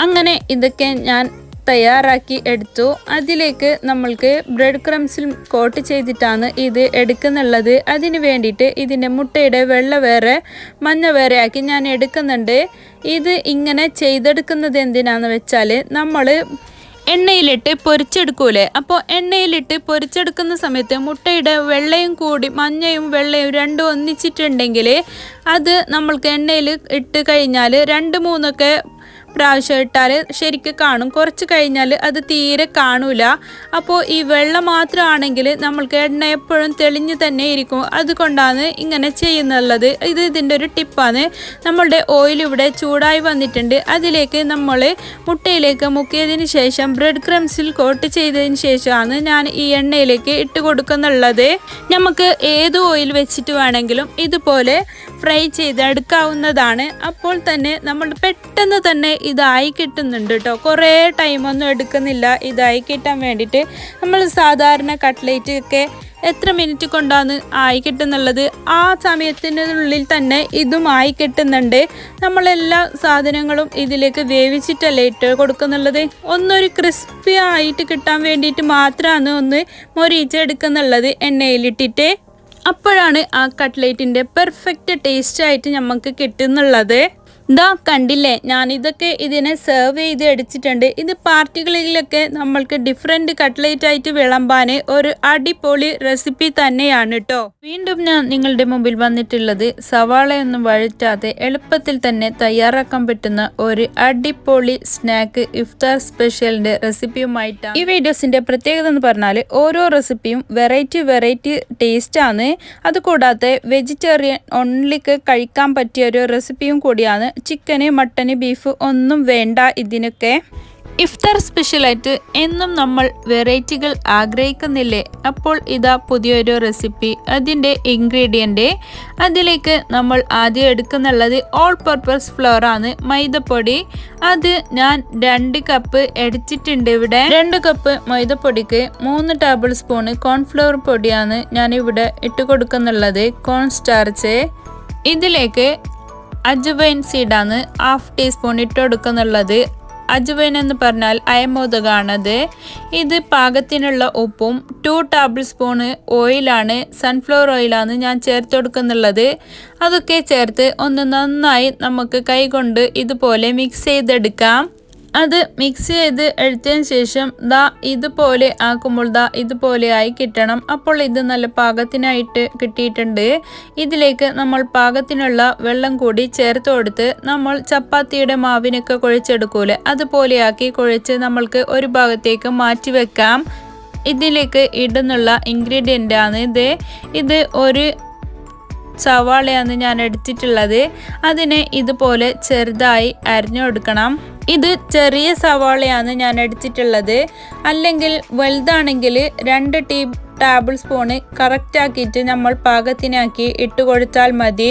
അങ്ങനെ ഇതൊക്കെ ഞാൻ തയ്യാറാക്കി എടുത്തു. അതിലേക്ക് നമ്മൾക്ക് ബ്രെഡ് ക്രംസിൽ കോട്ട് ചെയ്തിട്ടാണ് ഇത് എടുക്കുന്നുള്ളത്. അതിന് വേണ്ടിയിട്ട് ഇതിൻ്റെ മുട്ടയുടെ വെള്ള വേറെ മഞ്ഞ വേറെ ആക്കി ഞാൻ എടുക്കുന്നുണ്ട്. ഇത് ഇങ്ങനെ ചെയ്തെടുക്കുന്നത് എന്തിനാന്ന് വെച്ചാൽ നമ്മൾ എണ്ണയിലിട്ട് പൊരിച്ചെടുക്കൂലേ, അപ്പോൾ എണ്ണയിലിട്ട് പൊരിച്ചെടുക്കുന്ന സമയത്ത് മുട്ടയുടെ വെള്ളയും കൂടി മഞ്ഞയും വെള്ളയും രണ്ടും ഒന്നിച്ചിട്ടുണ്ടെങ്കിൽ അത് നമ്മൾക്ക് എണ്ണയിൽ ഇട്ട് കഴിഞ്ഞാൽ 2-3 പ്രാവശ്യം ഇട്ടാൽ ശരിക്കും കാണും. കുറച്ച് കഴിഞ്ഞാൽ അത് തീരെ കാണൂല. അപ്പോൾ ഈ വെള്ളം മാത്രമാണെങ്കിൽ നമ്മൾക്ക് എണ്ണ എപ്പോഴും തെളിഞ്ഞ് തന്നെ ഇരിക്കും. അതുകൊണ്ടാണ് ഇങ്ങനെ ചെയ്യുന്നുള്ളത്. ഇതിൻ്റെ ഒരു ടിപ്പാണ്. നമ്മളുടെ ഓയിൽ ഇവിടെ ചൂടായി വന്നിട്ടുണ്ട്. അതിലേക്ക് നമ്മൾ മുട്ടയിലേക്ക് മുക്കിയതിന് ശേഷം ബ്രെഡ് ക്രംസിൽ കോട്ട് ചെയ്തതിന് ശേഷമാണ് ഞാൻ ഈ എണ്ണയിലേക്ക് ഇട്ട് കൊടുക്കുന്നുള്ളത്. നമുക്ക് ഏത് ഓയിൽ വെച്ചിട്ട് വേണമെങ്കിലും ഇതുപോലെ ഫ്രൈ ചെയ്തെടുക്കാവുന്നതാണ്. അപ്പോൾ തന്നെ നമ്മൾ പെട്ടെന്ന് തന്നെ ഇതായി കിട്ടുന്നുണ്ട് കേട്ടോ. കുറേ ടൈമൊന്നും എടുക്കുന്നില്ല ഇതായി കിട്ടാൻ വേണ്ടിയിട്ട്. നമ്മൾ സാധാരണ കട്ട്ലേറ്റ് ഒക്കെ എത്ര മിനിറ്റ് കൊണ്ടാണ് ആയി കിട്ടുന്നുള്ളത് ആ സമയത്തിനുള്ളിൽ തന്നെ ഇതും ആയി കിട്ടുന്നുണ്ട്. നമ്മളെല്ലാ സാധനങ്ങളും ഇതിലേക്ക് വേവിച്ചിട്ടല്ലേ ഇട്ട് കൊടുക്കുന്നുള്ളത്. ഒന്നൊരു ക്രിസ്പി ആയിട്ട് കിട്ടാൻ വേണ്ടിയിട്ട് മാത്രമാണ് ഒന്ന് മൊരിച്ചെടുക്കുന്നുള്ളത് എണ്ണയിലിട്ടിട്ട്. അപ്പോഴാണ് ആ കട്ട്ലേറ്റിൻ്റെ പെർഫെക്റ്റ് ടേസ്റ്റായിട്ട് നമുക്ക് കിട്ടുന്നുള്ളത്. കണ്ടില്ലേ, ഞാനിതൊക്കെ ഇതിനെ സെർവ് ചെയ്ത് എടുത്തിട്ടുണ്ട്. ഇത് പാർട്ടികളിലൊക്കെ നമ്മൾക്ക് ഡിഫറെൻറ്റ് കട്ട്ലേറ്റ് ആയിട്ട് വിളമ്പാൻ ഒരു അടിപൊളി റെസിപ്പി തന്നെയാണ് കേട്ടോ. വീണ്ടും ഞാൻ നിങ്ങളുടെ മുമ്പിൽ വന്നിട്ടുള്ളത് സവാളയൊന്നും വഴറ്റാതെ എളുപ്പത്തിൽ തന്നെ തയ്യാറാക്കാൻ പറ്റുന്ന ഒരു അടിപൊളി സ്നാക്ക് ഇഫ്താർ സ്പെഷ്യലിൻ്റെ റെസിപ്പിയുമായിട്ടാണ്. ഈ വീഡിയോസിൻ്റെ പ്രത്യേകത എന്ന് പറഞ്ഞാൽ ഓരോ റെസിപ്പിയും വെറൈറ്റി ടേസ്റ്റാണ്. അതുകൂടാതെ വെജിറ്റേറിയൻ ഓൺലിക്ക് കഴിക്കാൻ പറ്റിയ ഒരു റെസിപ്പിയും കൂടിയാണ്. ചിക്കന് മട്ടന് ബീഫ് ഒന്നും വേണ്ട ഇതിനൊക്കെ. ഇഫ്താർ സ്പെഷ്യലായിട്ട് എന്നും നമ്മൾ വെറൈറ്റികൾ ആഗ്രഹിക്കുന്നില്ലേ? അപ്പോൾ ഇതാ പുതിയൊരു റെസിപ്പി. അതിൻ്റെ ഇൻഗ്രീഡിയൻ്റ് അതിലേക്ക് നമ്മൾ ആദ്യം എടുക്കുന്നുള്ളത് ഓൾ പർപ്പസ് ഫ്ലോർ ആണ്, മൈദപ്പൊടി. അത് ഞാൻ 2 കപ്പ് എടുത്തിട്ടുണ്ട്. ഇവിടെ 2 കപ്പ് മൈദപ്പൊടിക്ക് 3 ടേബിൾ സ്പൂൺ കോൺഫ്ലവർ പൊടിയാണ് ഞാനിവിടെ ഇട്ട് കൊടുക്കുന്നുള്ളത്. കോൺ സ്റ്റാർച്ച്. ഇതിലേക്ക് അജ്വൈൻ സീഡാണ് 1/2 ടീസ്പൂൺ ഇട്ട് കൊടുക്കുന്നുള്ളത്. അജ്വൈൻ എന്ന് പറഞ്ഞാൽ അയമോദകമാണത്. ഇത് പാകത്തിനുള്ള ഉപ്പും 2 ടേബിൾ സ്പൂണ് ഓയിലാണ്, സൺഫ്ലവർ ഓയിലാണ് ഞാൻ ചേർത്ത് കൊടുക്കുന്നുള്ളത്. അതൊക്കെ ചേർത്ത് ഒന്ന് നന്നായി നമുക്ക് കൈകൊണ്ട് ഇതുപോലെ മിക്സ് ചെയ്തെടുക്കാം. അത് മിക്സ് ചെയ്ത് എടുത്തതിന് ശേഷം ഇതുപോലെ ആക്കുമ്പോൾ ഇതുപോലെ ആയി കിട്ടണം. അപ്പോൾ ഇത് നല്ല പാകത്തിനായിട്ട് കിട്ടിയിട്ടുണ്ട്. ഇതിലേക്ക് നമ്മൾ പാകത്തിനുള്ള വെള്ളം കൂടി ചേർത്ത് കൊടുത്ത് നമ്മൾ ചപ്പാത്തിയുടെ മാവിനൊക്കെ കുഴച്ചെടുക്കൂലേ അതുപോലെയാക്കി കുഴച്ച് നമ്മൾക്ക് ഒരു ഭാഗത്തേക്ക് മാറ്റി വെക്കാം. ഇതിലേക്ക് ഇടുന്നുള്ള ഇൻഗ്രീഡിയൻ്റ് ആണ് ഇത് ഒരു സവാളയാണ് ഞാൻ എടുത്തിട്ടുള്ളത്. അതിനെ ഇതുപോലെ ചെറുതായി അരിഞ്ഞു കൊടുക്കണം. ഇത് ചെറിയ സവാളയാണ് ഞാൻ എടുത്തിട്ടുള്ളത്. അല്ലെങ്കിൽ വലുതാണെങ്കിൽ 2 ടേബിൾ സ്പൂണ് കറക്റ്റാക്കിയിട്ട് നമ്മൾ പാകത്തിനാക്കി ഇട്ട് കൊടുത്താൽ മതി.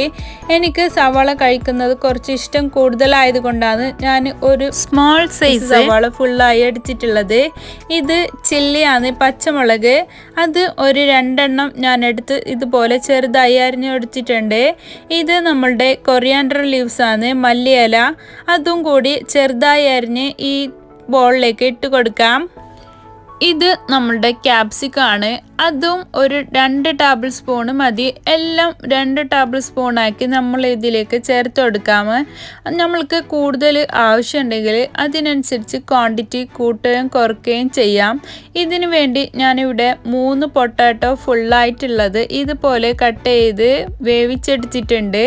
എനിക്ക് സവാള കഴിക്കുന്നത് കുറച്ച് ഇഷ്ടം കൂടുതലായതുകൊണ്ടാണ് ഞാൻ ഒരു സ്മോൾ സൈസ് സവാള ഫുള്ളായി എടുത്തിട്ടുള്ളത്. ഇത് ചില്ലിയാണ്, പച്ചമുളക്. അത് ഒരു 2 എണ്ണം ഞാൻ എടുത്ത് ഇതുപോലെ ചെറുതായി അരിഞ്ഞെടുത്തിട്ടുണ്ട്. ഇത് നമ്മളുടെ കൊറിയാൻഡർ ലീവ്സ് ആണ്, മല്ലിയില. അതും കൂടി ചെറുതായി അരിഞ്ഞ് ഈ ബോളിലേക്ക് ഇട്ട് കൊടുക്കാം. ഇത് നമ്മളുടെ ക്യാപ്സിക്കാണ്. അതും ഒരു 2 ടേബിൾ സ്പൂണ് മതി. എല്ലാം 2 ടേബിൾ സ്പൂണാക്കി നമ്മൾ ഇതിലേക്ക് ചേർത്ത് കൊടുക്കാം. നമ്മൾക്ക് കൂടുതൽ ആവശ്യമുണ്ടെങ്കിൽ അതിനനുസരിച്ച് ക്വാണ്ടിറ്റി കൂട്ടുകയും കുറയ്ക്കുകയും ചെയ്യാം. ഇതിനു വേണ്ടി ഞാനിവിടെ 3 പൊട്ടാറ്റോ ഫുള്ളായിട്ടുള്ളത് ഇതുപോലെ കട്ട് ചെയ്ത് വേവിച്ചെടുത്തിട്ടുണ്ട്.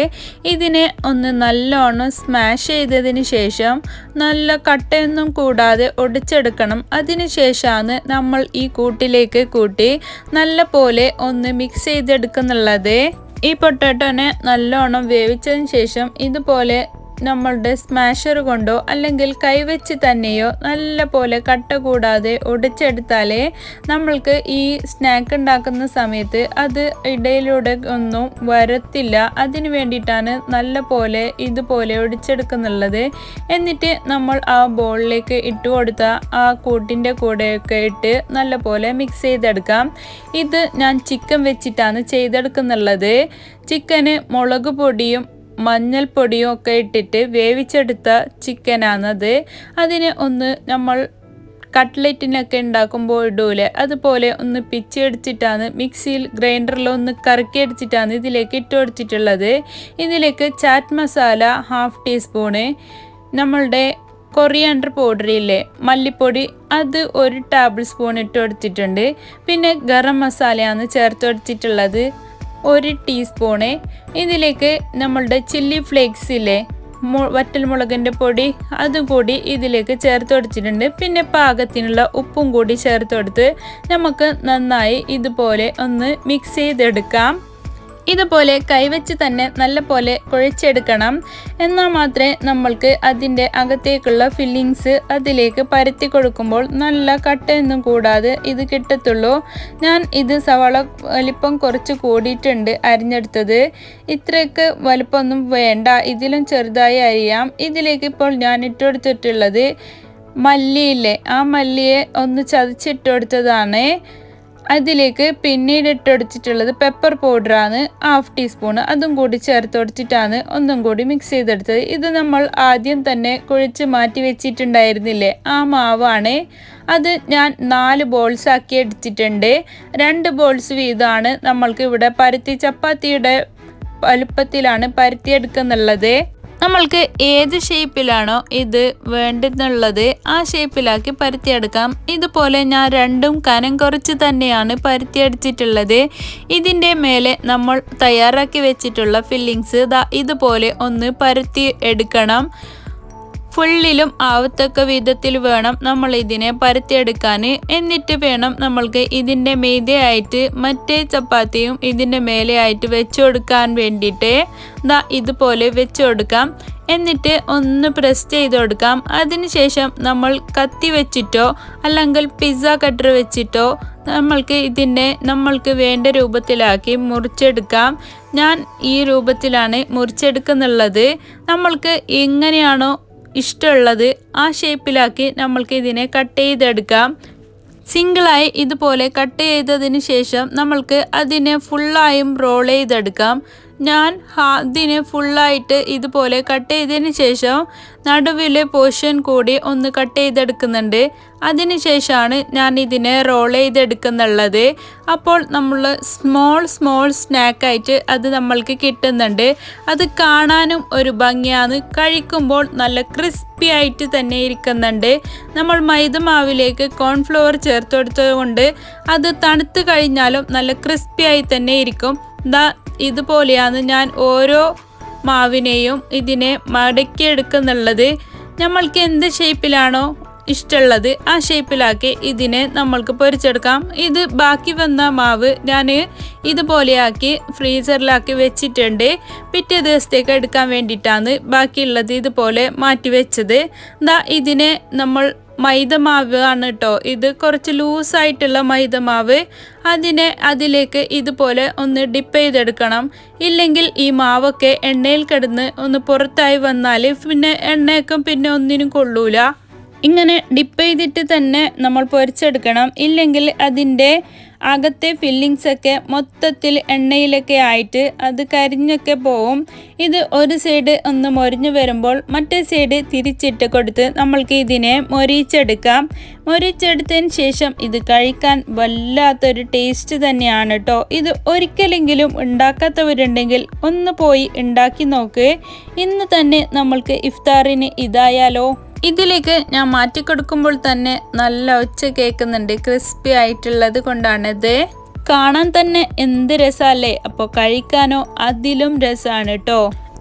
ഇതിനെ ഒന്ന് നല്ലോണം സ്മാഷ് ചെയ്തതിന് ശേഷം നല്ല കട്ടയൊന്നും കൂടാതെ ഒടിച്ചെടുക്കണം. അതിന് ശേഷമാണ് നമ്മൾ ഈ കൂട്ടിലേക്ക് കൂട്ടി നല്ല പോലെ ഒന്ന് മിക്സ് ചെയ്തെടുക്കുന്നുള്ളത്. ഈ പൊട്ടാറ്റോനെ നല്ലോണം വേവിച്ചതിന് ശേഷം ഇതുപോലെ നമ്മളുടെ സ്മാഷർ കൊണ്ടോ അല്ലെങ്കിൽ കൈവച്ച് തന്നെയോ നല്ല പോലെ കട്ട കൂടാതെ ഒടിച്ചെടുത്താലേ നമ്മൾക്ക് ഈ സ്നാക്ക് ഉണ്ടാക്കുന്ന സമയത്ത് അത് ഇടയിലൂടെ ഒന്നും വരത്തില്ല. അതിന് വേണ്ടിയിട്ടാണ് നല്ല പോലെ ഇതുപോലെ ഒടിച്ചെടുക്കുന്നുള്ളത്. എന്നിട്ട് നമ്മൾ ആ ബോളിലേക്ക് ഇട്ട് കൊടുത്ത ആ കൂട്ടിൻ്റെ കൂടെയൊക്കെ ഇട്ട് നല്ല പോലെ മിക്സ് ചെയ്തെടുക്കാം. ഇത് ഞാൻ ചിക്കൻ വെച്ചിട്ടാണ് ചെയ്തെടുക്കുന്നുള്ളത്. ചിക്കന് മുളക് പൊടിയും മഞ്ഞൾപ്പൊടിയും ഒക്കെ ഇട്ടിട്ട് വേവിച്ചെടുത്ത ചിക്കനാണത്. അതിനെ ഒന്ന് നമ്മൾ കട്ട്ലറ്റിനൊക്കെ ഉണ്ടാക്കുമ്പോൾ ഇടൂലേ, അതുപോലെ ഒന്ന് പിച്ചെടുത്തിട്ടാണ് മിക്സിയിൽ ഗ്രൈൻഡറിലൊന്ന് കറക്കിയടിച്ചിട്ടാണ് ഇതിലേക്ക് ഇട്ട് കൊടുത്തിട്ടുള്ളത്. ഇതിലേക്ക് ചാറ്റ് മസാല 1/2 ടീസ്പൂണ്, നമ്മളുടെ കൊറിയാൻഡർ പൗഡറില്ലേ മല്ലിപ്പൊടി, അത് 1 ടേബിൾ സ്പൂൺ ഇട്ട് കൊടുത്തിട്ടുണ്ട്. പിന്നെ ഗരം മസാലയാണ് ചേർത്ത് കൊടുത്തിട്ടുള്ളത് 1 ടീസ്പൂണ്. ഇതിലേക്ക് നമ്മളുടെ ചില്ലി ഫ്ലേക്സ് ഇല്ലേ, വറ്റൽമുളകിൻ്റെ പൊടി, അതും കൂടി ഇതിലേക്ക് ചേർത്ത് കൊടുത്തിട്ടുണ്ട്. പിന്നെ പാകത്തിനുള്ള ഉപ്പും കൂടി ചേർത്ത് കൊടുത്ത് നമുക്ക് നന്നായി ഇതുപോലെ ഒന്ന് മിക്സ് ചെയ്തെടുക്കാം. ഇതുപോലെ കൈവച്ച് തന്നെ നല്ല പോലെ കുഴച്ചെടുക്കണം. എന്നാൽ മാത്രമേ നമ്മൾക്ക് അതിൻ്റെ അകത്തേക്കുള്ള ഫില്ലിങ്സ് അതിലേക്ക് പരത്തി കൊടുക്കുമ്പോൾ നല്ല കട്ടയൊന്നും കൂടാതെ ഇത് കിട്ടത്തുള്ളൂ. ഞാൻ ഇത് സവാള വലിപ്പം കുറച്ച് കൂടിയിട്ടുണ്ട് അരിഞ്ഞെടുത്തത്. ഇത്രയ്ക്ക് വലിപ്പമൊന്നും വേണ്ട, ഇതിലും ചെറുതായി അരിയാം. ഇതിലേക്ക് ഇപ്പോൾ ഞാൻ ഇട്ടുകൊടുത്തിട്ടുള്ളത് മല്ലിയില്ലേ, ആ മല്ലിയെ ഒന്ന് ചതച്ചിട്ട് കൊടുത്തതാണ്. അതിലേക്ക് പിന്നീട് ഇട്ടെടുത്തിട്ടുള്ളത് പെപ്പർ പൗഡറാണ് 1/2 ടീസ്പൂൺ. അതും കൂടി ചേർത്ത് കൊടുത്തിട്ടാണ് ഒന്നും കൂടി മിക്സ് ചെയ്തെടുത്തത്. ഇത് നമ്മൾ ആദ്യം തന്നെ കുഴച്ച് മാറ്റി വെച്ചിട്ടുണ്ടായിരുന്നില്ലേ, ആ മാവാണ്. അത് ഞാൻ 4 ബോൾസ് ആക്കി എടുത്തിട്ടുണ്ട്. 2 ബോൾസ് വീതമാണ് നമ്മൾക്ക് ഇവിടെ പരത്തി ചപ്പാത്തിയുടെ വലുപ്പത്തിലാണ് പരത്തിയെടുക്കുന്നുള്ളത്. നമ്മൾക്ക് ഏത് ഷേപ്പിലാണോ ഇത് വേണ്ടുന്നുള്ളത് ആ ഷേപ്പിലാക്കി പരത്തിയെടുക്കാം. ഇതുപോലെ ഞാൻ 2ഉം കനം കുറച്ച് തന്നെയാണ് പരത്തിയെടുത്തിട്ടുള്ളത്. ഇതിൻ്റെ മേലെ നമ്മൾ തയ്യാറാക്കി വെച്ചിട്ടുള്ള ഫില്ലിങ്സ് ഇതുപോലെ ഒന്ന് പരത്തി എടുക്കണം. ഫുള്ളിലും ആവത്തക്ക വിധത്തിൽ വേണം നമ്മൾ ഇതിനെ പരത്തിയെടുക്കാൻ. എന്നിട്ട് വേണം നമ്മൾക്ക് ഇതിൻ്റെ മീതെയായിട്ട് മറ്റേ ചപ്പാത്തിയും ഇതിൻ്റെ മേലെയായിട്ട് വെച്ച് കൊടുക്കാൻ വേണ്ടിയിട്ട് ഇതുപോലെ വെച്ച് കൊടുക്കാം. എന്നിട്ട് ഒന്ന് പ്രസ് ചെയ്ത് കൊടുക്കാം. അതിനുശേഷം നമ്മൾ കത്തി വെച്ചിട്ടോ അല്ലെങ്കിൽ പിസ്സ കട്ടർ വെച്ചിട്ടോ നമ്മൾക്ക് വേണ്ട രൂപത്തിലാക്കി മുറിച്ചെടുക്കാം. ഞാൻ ഈ രൂപത്തിലാണ് മുറിച്ചെടുക്കുന്നുള്ളത്. നമ്മൾക്ക് എങ്ങനെയാണോ ഇഷ്ടമുള്ളത് ആ ഷേപ്പിലാക്കി നമ്മൾക്ക് ഇതിനെ കട്ട് ചെയ്തെടുക്കാം. സിംഗിളായി ഇതുപോലെ കട്ട് ചെയ്തതിന് ശേഷം നമ്മൾക്ക് അതിനെ ഫുള്ളായും റോൾ ചെയ്തെടുക്കാം. ഞാൻ അതിനെ ഫുള്ളായിട്ട് ഇതുപോലെ കട്ട് ചെയ്തതിന് ശേഷം നടുവിലെ പോർഷൻ കൂടി ഒന്ന് കട്ട് ചെയ്തെടുക്കുന്നുണ്ട്. അതിനുശേഷമാണ് ഞാൻ ഇതിനെ റോൾ ചെയ്തെടുക്കുന്നുള്ളത്. അപ്പോൾ നമ്മൾ സ്മോൾ സ്നാക്കായിട്ട് അത് നമ്മൾക്ക് കിട്ടുന്നുണ്ട്. അത് കാണാനും ഒരു ഭംഗിയാണ്, കഴിക്കുമ്പോൾ നല്ല ക്രിസ്പി ആയിട്ട് തന്നെ ഇരിക്കുന്നുണ്ട്. നമ്മൾ മൈദമാവിലേക്ക് കോൺഫ്ലവർ ചേർത്ത് കൊടുത്തത് കൊണ്ട് അത് തണുത്ത് കഴിഞ്ഞാലും നല്ല ക്രിസ്പി ആയി തന്നെ ഇരിക്കും. ഇതുപോലെയാണ് ഞാൻ ഓരോ മാവിനെയും ഇതിനെ മടക്കിയെടുക്കുന്നുള്ളത്. നമ്മൾക്ക് എന്ത് ഷേപ്പിലാണോ ഇഷ്ടമുള്ളത് ആ ഷേപ്പിലാക്കി ഇതിനെ നമ്മൾക്ക് പൊരിച്ചെടുക്കാം. ഇത് ബാക്കി വന്ന മാവ് ഞാൻ ഇതുപോലെയാക്കി ഫ്രീസറിലാക്കി വെച്ചിട്ടുണ്ട്. പിറ്റേ ദിവസത്തേക്ക് എടുക്കാൻ വേണ്ടിയിട്ടാണ് ബാക്കിയുള്ളത് ഇതുപോലെ മാറ്റി വെച്ചത്. ഇതിനെ നമ്മൾ മൈദമാവ് ആണ് കേട്ടോ. ഇത് കുറച്ച് ലൂസായിട്ടുള്ള മൈദമാവ്. അതിലേക്ക് ഇതുപോലെ ഒന്ന് ഡിപ്പ് ചെയ്തെടുക്കണം. ഇല്ലെങ്കിൽ ഈ മാവൊക്കെ എണ്ണയിൽ കിടന്ന് ഒന്ന് പുറത്തായി വന്നാൽ പിന്നെ എണ്ണയൊക്കെ പിന്നെ ഒന്നിനും കൊള്ളൂല. ഇങ്ങനെ ഡിപ്പ് ചെയ്തിട്ട് തന്നെ നമ്മൾ പൊരിച്ചെടുക്കണം. ഇല്ലെങ്കിൽ അതിൻ്റെ അകത്തെ ഫില്ലിങ്സൊക്കെ മൊത്തത്തിൽ എണ്ണയിലൊക്കെ ആയിട്ട് അത് കരിഞ്ഞൊക്കെ പോവും. ഇത് ഒരു സൈഡ് ഒന്ന് മൊരിഞ്ഞു വരുമ്പോൾ മറ്റേ സൈഡ് തിരിച്ചിട്ട് കൊടുത്ത് നമ്മൾക്ക് ഇതിനെ മൊരിച്ചെടുക്കാം. മൊരിച്ചെടുത്തതിന് ശേഷം ഇത് കഴിക്കാൻ വല്ലാത്തൊരു ടേസ്റ്റ് തന്നെയാണ് കേട്ടോ. ഇത് ഒരിക്കലെങ്കിലും ഉണ്ടാക്കാത്തവരുണ്ടെങ്കിൽ ഒന്ന് പോയി ഉണ്ടാക്കി നോക്ക്. ഇന്ന് തന്നെ നമ്മൾക്ക് ഇഫ്താറിന് ഇതായാലോ. ഇതിലേക്ക് ഞാൻ മാറ്റിക്കൊടുക്കുമ്പോൾ തന്നെ നല്ല ഒച്ച കേൾക്കുന്നുണ്ട്. ക്രിസ്പി ആയിട്ടുള്ളത് കൊണ്ടാണിത്. കാണാൻ തന്നെ എന്ത് രസമല്ലേ, അപ്പോൾ കഴിക്കാനോ അതിലും രസമാണ് കേട്ടോ.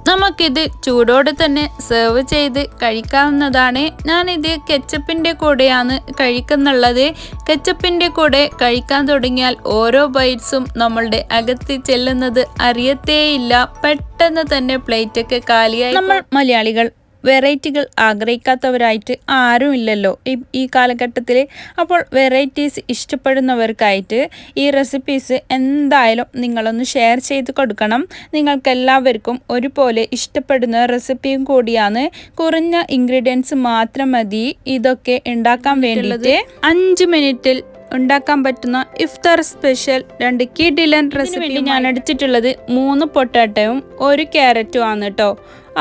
നമുക്കിത് ചൂടോടെ തന്നെ സെർവ് ചെയ്ത് കഴിക്കാവുന്നതാണ്. ഞാനിത് കെച്ചപ്പിൻ്റെ കൂടെയാണ് കഴിക്കുന്നുള്ളത്. കെച്ചപ്പിൻ്റെ കൂടെ കഴിക്കാൻ തുടങ്ങിയാൽ ഓരോ ബൈറ്റ്സും നമ്മളുടെ അകത്ത് ചെല്ലുന്നത് അറിയത്തേയില്ല. പെട്ടെന്ന് തന്നെ പ്ലേറ്റൊക്കെ കാലിയായി. നമ്മൾ മലയാളികൾ വെറൈറ്റികൾ ആഗ്രഹിക്കാത്തവരായിട്ട് ആരുമില്ലല്ലോ ഈ കാലഘട്ടത്തിൽ. അപ്പോൾ വെറൈറ്റീസ് ഇഷ്ടപ്പെടുന്നവർക്കായിട്ട് ഈ റെസിപ്പീസ് എന്തായാലും നിങ്ങളൊന്ന് ഷെയർ ചെയ്ത് കൊടുക്കണം. നിങ്ങൾക്കെല്ലാവർക്കും ഒരുപോലെ ഇഷ്ടപ്പെടുന്ന റെസിപ്പിയും കൂടിയാണ്. കുറഞ്ഞ ഇൻഗ്രീഡിയൻസ് മാത്രം മതി ഇതൊക്കെ ഉണ്ടാക്കാൻ വേണ്ടിയിട്ട്. 5 മിനിറ്റിൽ ഉണ്ടാക്കാൻ പറ്റുന്ന ഇഫ്താർ സ്പെഷ്യൽ 2 കിഡിലൻ റെസിപ്പി ഞാൻ എടുത്തിട്ടുള്ളത് 3 പൊട്ടാറ്റോയും 1 ക്യാരറ്റും ആണ് കേട്ടോ.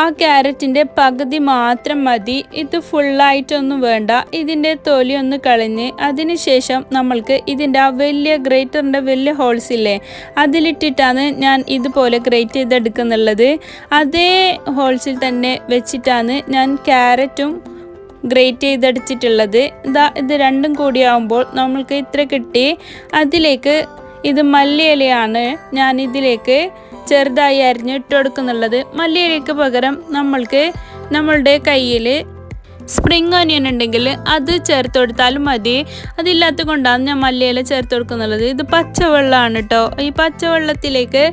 ആ ക്യാരറ്റിൻ്റെ പകുതി മാത്രം മതി. ഇത് ഫുള്ളായിട്ടൊന്നും വേണ്ട. ഇതിൻ്റെ തൊലി ഒന്ന് കളഞ്ഞ് അതിനുശേഷം നമ്മൾക്ക് ഇതിൻ്റെ ആ വലിയ ഗ്രേറ്ററിൻ്റെ വലിയ ഹോൾസ് ഇല്ലേ, അതിലിട്ടിട്ടാണ് ഞാൻ ഇതുപോലെ ഗ്രേറ്റ് ചെയ്തെടുക്കുന്നുള്ളത്. അതേ ഹോൾസിൽ തന്നെ വെച്ചിട്ടാണ് ഞാൻ ക്യാരറ്റും ഗ്രേറ്റ് ചെയ്തെടുത്തിട്ടുള്ളത്. ഇത് രണ്ടും കൂടിയാവുമ്പോൾ നമ്മൾക്ക് ഇത്ര കിട്ടി. അതിലേക്ക് ഇത് മല്ലിയിലയാണ് ഞാൻ ഇതിലേക്ക് ചെറുതായി അരിഞ്ഞിട്ട് കൊടുക്കുന്നുള്ളത്. മല്ലിയിലയ്ക്ക് പകരം നമ്മളുടെ കയ്യിൽ സ്പ്രിങ് ഓനിയൻ ഉണ്ടെങ്കിൽ അത് ചേർത്ത് കൊടുത്താലും മതി. അതില്ലാത്ത കൊണ്ടാണ് ഞാൻ മല്ലിയില ചേർത്ത് കൊടുക്കുന്നുള്ളത്. ഇത് പച്ചവെള്ളമാണ് കേട്ടോ. ഈ പച്ചവെള്ളത്തിലേക്ക്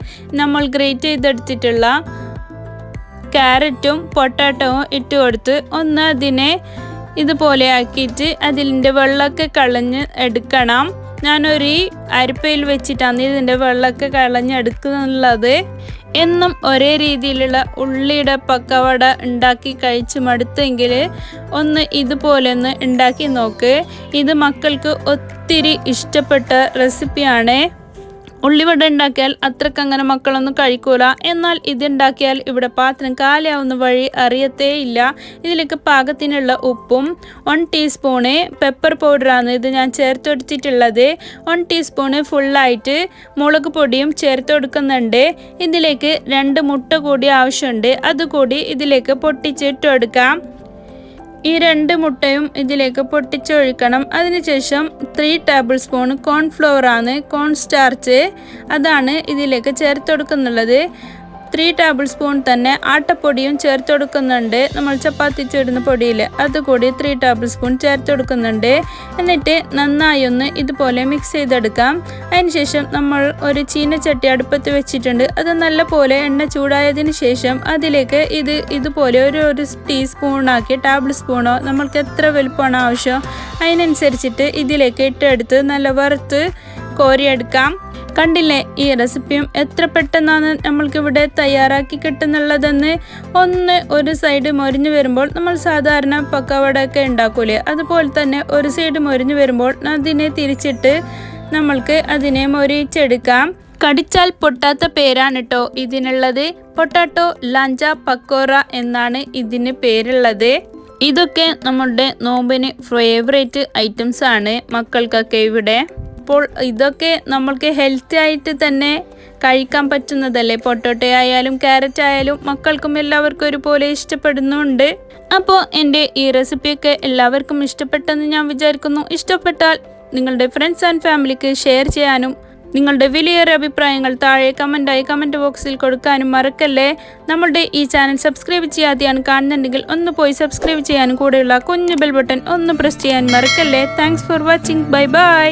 നമ്മൾ ഗ്രേറ്റ് ചെയ്തെടുത്തിട്ടുള്ള ക്യാരറ്റും പൊട്ടാറ്റോവും ഇട്ട് കൊടുത്ത് ഒന്ന് അതിനെ ഇതുപോലെ ആക്കിയിട്ട് അതിൻ്റെ വെള്ളമൊക്കെ കളഞ്ഞ് എടുക്കണം. ഞാനൊരു അരിപ്പയിൽ വെച്ചിട്ടാണ് ഇതിൻ്റെ വെള്ളമൊക്കെ കളഞ്ഞെടുക്കുന്നുള്ളത്. എന്നും ഒരേ രീതിയിലുള്ള ഉള്ളിയുടെ പക്കവട ഉണ്ടാക്കി കഴിച്ച് മടുത്തെങ്കിൽ ഒന്ന് ഇതുപോലെ ഒന്ന് ഉണ്ടാക്കി നോക്ക്. ഇത് മക്കൾക്ക് ഒത്തിരി ഇഷ്ടപ്പെട്ട റെസിപ്പിയാണ്. ഉള്ളിവട ഉണ്ടാക്കിയാൽ അത്രക്കങ്ങനെ മക്കളൊന്നും കഴിക്കൂല. എന്നാൽ ഇതുണ്ടാക്കിയാൽ ഇവിടെ പാത്രം കാലിയാവുന്ന വഴി അറിയത്തേയില്ല. ഇതിലേക്ക് പാകത്തിനുള്ള ഉപ്പും 1 ടീസ്പൂണ് പെപ്പർ പൗഡറാണ് ഇത് ഞാൻ ചേർത്ത് കൊടുത്തിട്ടുള്ളത്. 1 ടീസ്പൂണ് ഫുള്ളായിട്ട് മുളക് പൊടിയും ചേർത്ത് കൊടുക്കുന്നുണ്ട്. ഇതിലേക്ക് 2 മുട്ട കൂടി ആവശ്യമുണ്ട്. അതുകൂടി ഇതിലേക്ക് പൊട്ടിച്ചിട്ട് കൊടുക്കാം. ഈ 2 മുട്ടയും ഇതിലേക്ക് പൊട്ടിച്ചൊഴിക്കണം. അതിനുശേഷം 3 ടേബിൾ സ്പൂൺ കോൺഫ്ലവർ ആണ്, കോൺ സ്റ്റാർച്ച്, അതാണ് ഇതിലേക്ക് ചേർത്ത് കൊടുക്കുന്നുള്ളത്. 3 ടേബിൾ സ്പൂൺ തന്നെ ആട്ടപ്പൊടിയും ചേർത്ത് കൊടുക്കുന്നുണ്ട്. നമ്മൾ ചപ്പാത്തി ചുടുന്ന പൊടിയിൽ അതുകൂടി 3 ടേബിൾ സ്പൂൺ ചേർത്ത് കൊടുക്കുന്നുണ്ട്. എന്നിട്ട് നന്നായി ഒന്ന് ഇതുപോലെ മിക്സ് ചെയ്തെടുക്കാം. അതിനുശേഷം നമ്മൾ ഒരു ചീനച്ചട്ടി അടുപ്പത്ത് വെച്ചിട്ടുണ്ട്. അത് നല്ലപോലെ എണ്ണ ചൂടായതിന് ശേഷം അതിലേക്ക് ഇതുപോലെ ഒരു ടീസ്പൂണാക്കി ടേബിൾ സ്പൂണോ നമ്മൾക്ക് എത്ര വലുപ്പമാണ് ആവശ്യം അതിനനുസരിച്ചിട്ട് ഇതിലേക്ക് ഇട്ടെടുത്ത് നല്ല വറുത്ത് കോരിയെടുക്കാം. കണ്ടില്ലേ ഈ റെസിപ്പിയും എത്ര പെട്ടെന്നാണ് നമ്മൾക്കിവിടെ തയ്യാറാക്കി കിട്ടുന്നുള്ളതെന്ന്. ഒരു സൈഡ് മൊരിഞ്ഞു വരുമ്പോൾ നമ്മൾ സാധാരണ പക്കവടയൊക്കെ ഉണ്ടാക്കൂലേ, അതുപോലെ തന്നെ ഒരു സൈഡ് മൊരിഞ്ഞു വരുമ്പോൾ അതിനെ തിരിച്ചിട്ട് നമ്മൾക്ക് അതിനെ മൊരിച്ചെടുക്കാം. കടിച്ചാൽ പൊട്ടാത്ത പേരാണ് കേട്ടോ ഇതിനുള്ളത്. പൊട്ടാറ്റോ ലാഞ്ച പക്കോറ എന്നാണ് ഇതിന് പേരുള്ളത്. ഇതൊക്കെ നമ്മളുടെ നോമ്പിന് ഫേവറേറ്റ് ഐറ്റംസ് ആണ് മക്കൾക്കൊക്കെ ഇവിടെ. അപ്പോൾ ഇതൊക്കെ നമ്മൾക്ക് ഹെൽത്തി ആയിട്ട് തന്നെ കഴിക്കാൻ പറ്റുന്നതല്ലേ. പൊട്ടോട്ടോ ആയാലും ക്യാരറ്റ് ആയാലും മക്കൾക്കും എല്ലാവർക്കും ഒരുപോലെ ഇഷ്ടപ്പെടുന്നുണ്ട്. അപ്പോൾ എൻ്റെ ഈ റെസിപ്പിയൊക്കെ എല്ലാവർക്കും ഇഷ്ടപ്പെട്ടെന്ന് ഞാൻ വിചാരിക്കുന്നു. ഇഷ്ടപ്പെട്ടാൽ നിങ്ങളുടെ ഫ്രണ്ട്സ് ആൻഡ് ഫാമിലിക്ക് ഷെയർ ചെയ്യാനും നിങ്ങളുടെ വിലയേറിയ അഭിപ്രായങ്ങൾ താഴെ കമൻറ്റ് ബോക്സിൽ കൊടുക്കാനും മറക്കല്ലേ. നമ്മളുടെ ഈ ചാനൽ സബ്സ്ക്രൈബ് ചെയ്യാതെയാണ് കാണുന്നുണ്ടെങ്കിൽ ഒന്ന് പോയി സബ്സ്ക്രൈബ് ചെയ്യാനും കൂടെയുള്ള കുഞ്ഞു ബെൽ ബട്ടൺ ഒന്ന് പ്രസ് ചെയ്യാൻ മറക്കല്ലേ. Thanks for watching. Bye bye.